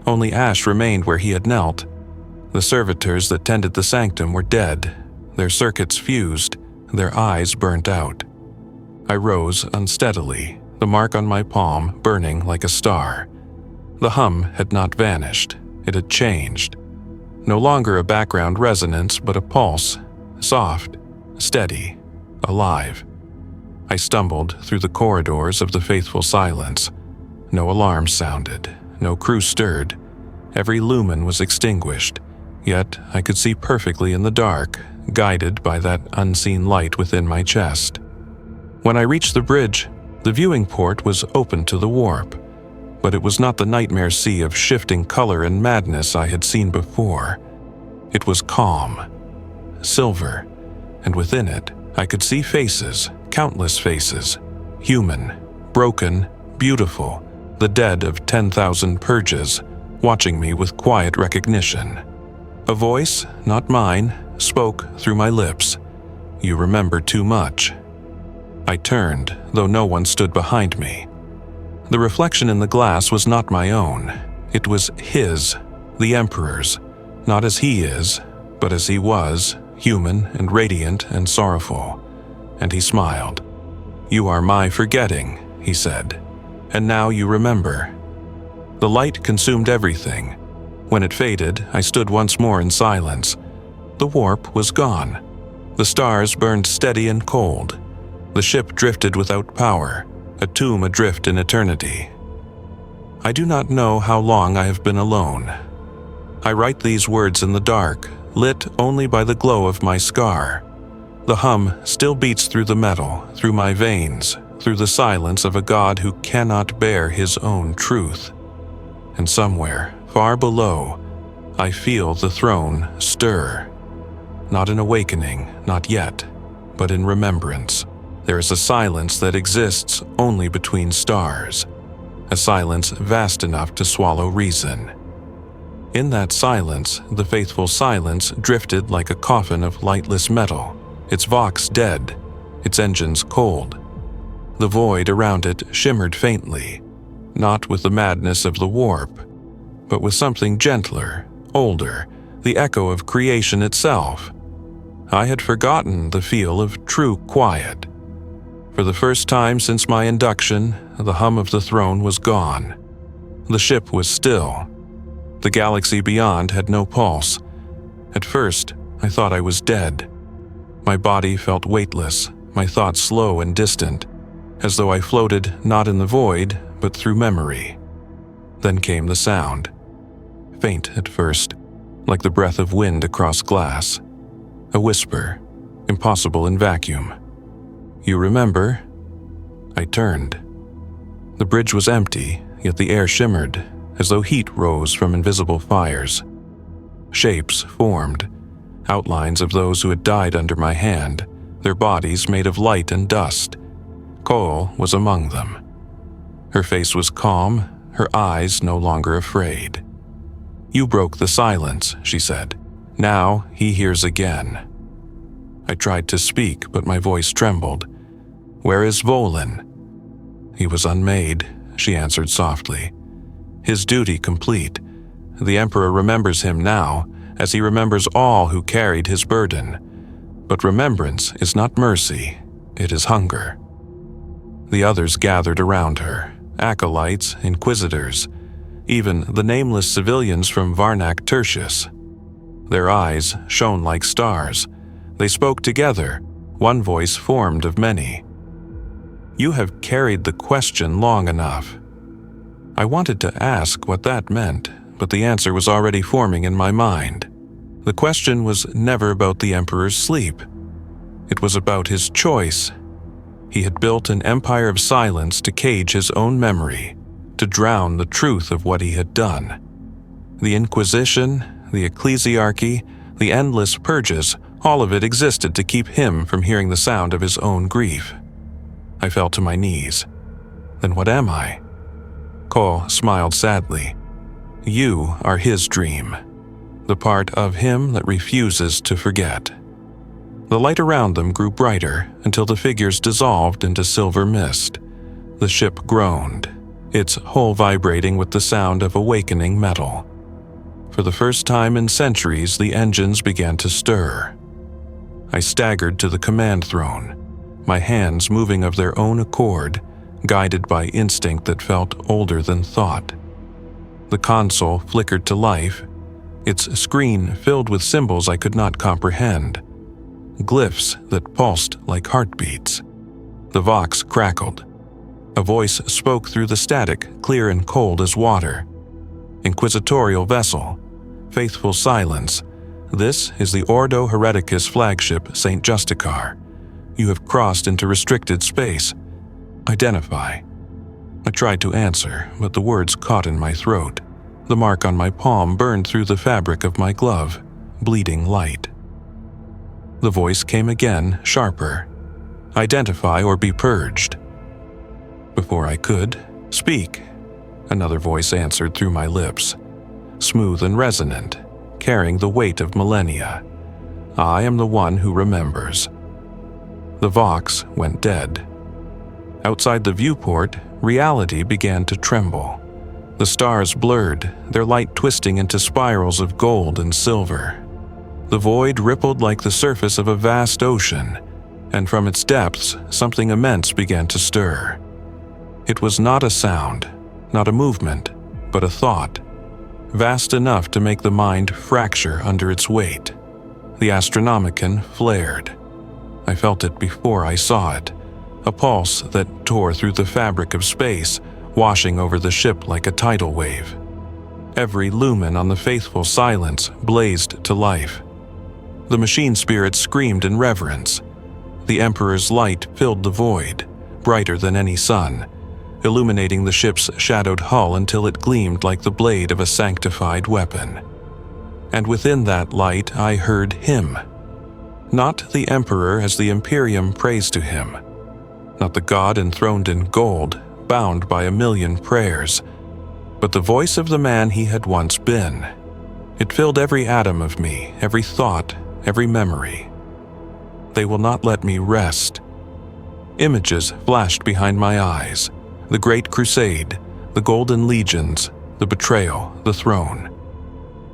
Only Ash remained where he had knelt. The servitors that tended the sanctum were dead, their circuits fused, their eyes burnt out. I rose unsteadily, the mark on my palm burning like a star. The hum had not vanished, it had changed. No longer a background resonance, but a pulse, soft, steady, alive. I stumbled through the corridors of the faithful silence. No alarm sounded, no crew stirred. Every lumen was extinguished, yet I could see perfectly in the dark, guided by that unseen light within my chest. When I reached the bridge, the viewing port was open to the warp, but it was not the nightmare sea of shifting color and madness I had seen before. It was calm, silver, and within it I could see faces, countless faces, human, broken, beautiful, the dead of 10,000 purges, watching me with quiet recognition. A voice, not mine, spoke through my lips. "You remember too much." I turned, though no one stood behind me. The reflection in the glass was not my own. It was his, the Emperor's, not as he is, but as he was, human and radiant and sorrowful. And he smiled. "You are my forgetting," he said, "and now you remember." The light consumed everything. When it faded, I stood once more in silence. The warp was gone. The stars burned steady and cold. The ship drifted without power, a tomb adrift in eternity. I do not know how long I have been alone. I write these words in the dark, lit only by the glow of my scar. The hum still beats through the metal, through my veins, through the silence of a God who cannot bear his own truth. And somewhere, far below, I feel the throne stir. Not in awakening, not yet, but in remembrance. There is a silence that exists only between stars, a silence vast enough to swallow reason. In that silence, the faithful silence drifted like a coffin of lightless metal, its vox dead, its engines cold. The void around it shimmered faintly, not with the madness of the warp, but with something gentler, older, the echo of creation itself. I had forgotten the feel of true quiet. For the first time since my induction, the hum of the throne was gone. The ship was still. The galaxy beyond had no pulse. At first, I thought I was dead. My body felt weightless, my thoughts slow and distant, as though I floated not in the void, but through memory. Then came the sound. Faint at first, like the breath of wind across glass. A whisper, impossible in vacuum. "You remember?" I turned. The bridge was empty, yet the air shimmered, as though heat rose from invisible fires. Shapes formed, outlines of those who had died under my hand, their bodies made of light and dust. Cole was among them. Her face was calm, her eyes no longer afraid. "You broke the silence," she said. "Now he hears again." I tried to speak, but my voice trembled. "Where is Volin?" "He was unmade," she answered softly. "His duty complete. The Emperor remembers him now, as he remembers all who carried his burden. But remembrance is not mercy, it is hunger." The others gathered around her, acolytes, inquisitors, even the nameless civilians from Varnac Tertius. Their eyes shone like stars. They spoke together, one voice formed of many. "You have carried the question long enough." I wanted to ask what that meant, but the answer was already forming in my mind. The question was never about the Emperor's sleep. It was about his choice. He had built an empire of silence to cage his own memory, to drown the truth of what he had done. The Inquisition, the ecclesiarchy, the endless purges, all of it existed to keep him from hearing the sound of his own grief. I fell to my knees. Then what am I? Cole smiled sadly. "You are his dream, the part of him that refuses to forget." The light around them grew brighter until the figures dissolved into silver mist. The ship groaned, its hull vibrating with the sound of awakening metal. For the first time in centuries, the engines began to stir. I staggered to the command throne, my hands moving of their own accord, guided by instinct that felt older than thought. The console flickered to life, its screen filled with symbols I could not comprehend, glyphs that pulsed like heartbeats. The vox crackled. A voice spoke through the static, clear and cold as water. "Inquisitorial vessel, faithful silence, this is the Ordo Hereticus flagship St. Justicar. You have crossed into restricted space. Identify." I tried to answer, but the words caught in my throat. The mark on my palm burned through the fabric of my glove, bleeding light. The voice came again, sharper. "Identify or be purged." Before I could speak, another voice answered through my lips, smooth and resonant, carrying the weight of millennia. "I am the one who remembers." The vox went dead. Outside the viewport, reality began to tremble. The stars blurred, their light twisting into spirals of gold and silver. The void rippled like the surface of a vast ocean, and from its depths something immense began to stir. It was not a sound, not a movement, but a thought, vast enough to make the mind fracture under its weight. The Astronomicon flared. I felt it before I saw it, a pulse that tore through the fabric of space, washing over the ship like a tidal wave. Every lumen on the faithful silence blazed to life. The machine spirit screamed in reverence. The Emperor's light filled the void, brighter than any sun, illuminating the ship's shadowed hull until it gleamed like the blade of a sanctified weapon. And within that light I heard him. Not the Emperor as the Imperium prays to him. Not the god enthroned in gold, bound by a million prayers, but the voice of the man he had once been. It filled every atom of me, every thought, every memory. They will not let me rest. Images flashed behind my eyes. The Great Crusade, the Golden Legions, the betrayal, the throne.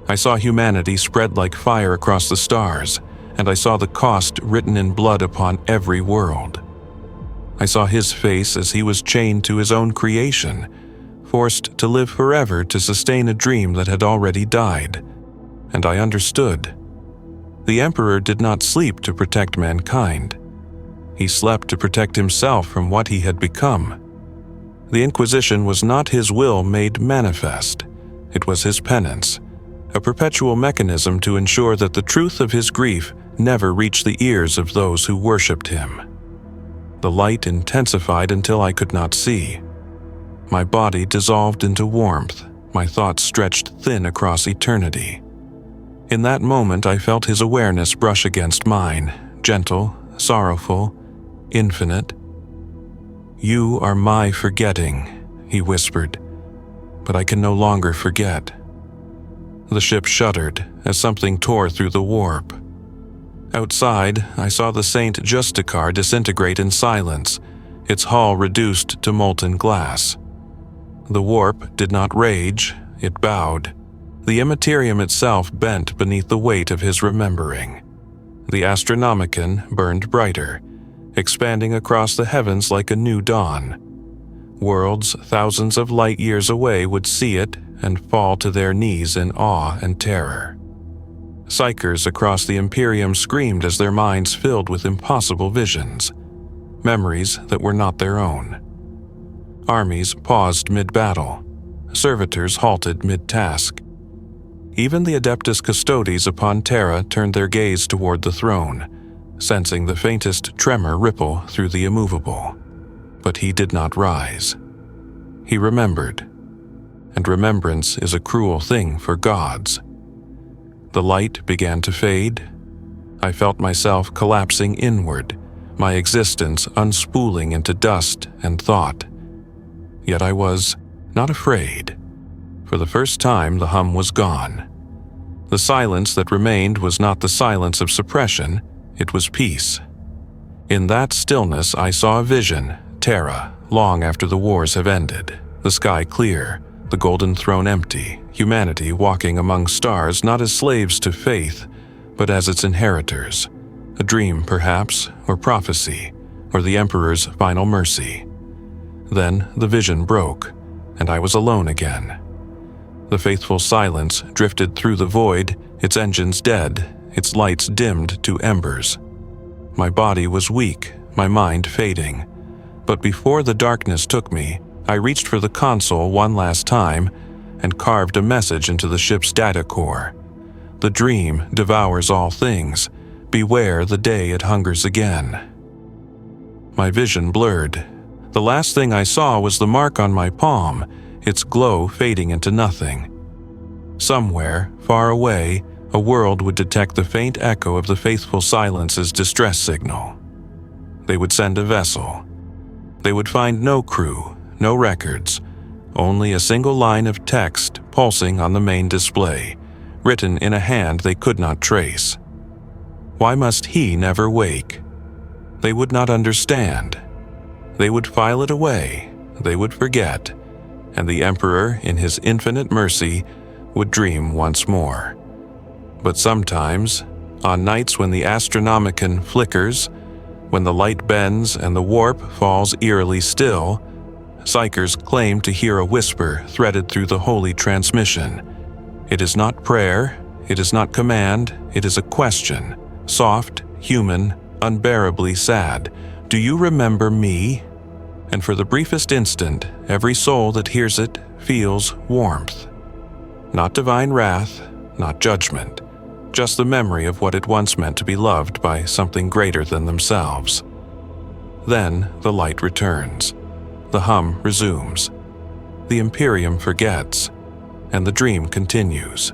I saw humanity spread like fire across the stars, and I saw the cost written in blood upon every world. I saw his face as he was chained to his own creation, forced to live forever to sustain a dream that had already died, and I understood. The Emperor did not sleep to protect mankind. He slept to protect himself from what he had become. The Inquisition was not his will made manifest. It was his penance, a perpetual mechanism to ensure that the truth of his grief never reached the ears of those who worshipped him. The light intensified until I could not see. My body dissolved into warmth, my thoughts stretched thin across eternity. In that moment I felt his awareness brush against mine, gentle, sorrowful, infinite. "You are my forgetting," he whispered, "but I can no longer forget." The ship shuddered as something tore through the warp. Outside, I saw the Saint Justicar disintegrate in silence, its hull reduced to molten glass. The warp did not rage, it bowed. The Imperium itself bent beneath the weight of his remembering. The Astronomicon burned brighter, expanding across the heavens like a new dawn. Worlds thousands of light years away would see it and fall to their knees in awe and terror. Psychers across the Imperium screamed as their minds filled with impossible visions, memories that were not their own. Armies paused mid-battle. Servitors halted mid-task. Even the Adeptus Custodes upon Terra turned their gaze toward the throne, sensing the faintest tremor ripple through the immovable. But he did not rise. He remembered, and remembrance is a cruel thing for gods. The light began to fade. I felt myself collapsing inward, my existence unspooling into dust and thought. Yet I was not afraid. For the first time, the hum was gone. The silence that remained was not the silence of suppression, it was peace. In that stillness, I saw a vision, Terra, long after the wars have ended, the sky clear, the golden throne empty, humanity walking among stars not as slaves to faith, but as its inheritors. A dream, perhaps, or prophecy, or the Emperor's final mercy. Then the vision broke, and I was alone again. The faithful silence drifted through the void, its engines dead, its lights dimmed to embers. My body was weak, my mind fading. But before the darkness took me, I reached for the console one last time and carved a message into the ship's data core. The dream devours all things. Beware the day it hungers again. My vision blurred. The last thing I saw was the mark on my palm, its glow fading into nothing. Somewhere, far away, a world would detect the faint echo of the faithful silence's distress signal. They would send a vessel. They would find no crew, no records, only a single line of text pulsing on the main display, written in a hand they could not trace. Why must he never wake? They would not understand. They would file it away, they would forget, and the Emperor, in his infinite mercy, would dream once more. But sometimes, on nights when the Astronomicon flickers, When the light bends and the warp falls eerily still, psychers claim to hear a whisper threaded through the holy transmission. It is not prayer, it is not command, it is a question, soft, human, unbearably sad. Do you remember me? And for the briefest instant, every soul that hears it feels warmth. Not divine wrath, not judgment, just the memory of what it once meant to be loved by something greater than themselves. Then the light returns. The hum resumes. The Imperium forgets, and the dream continues.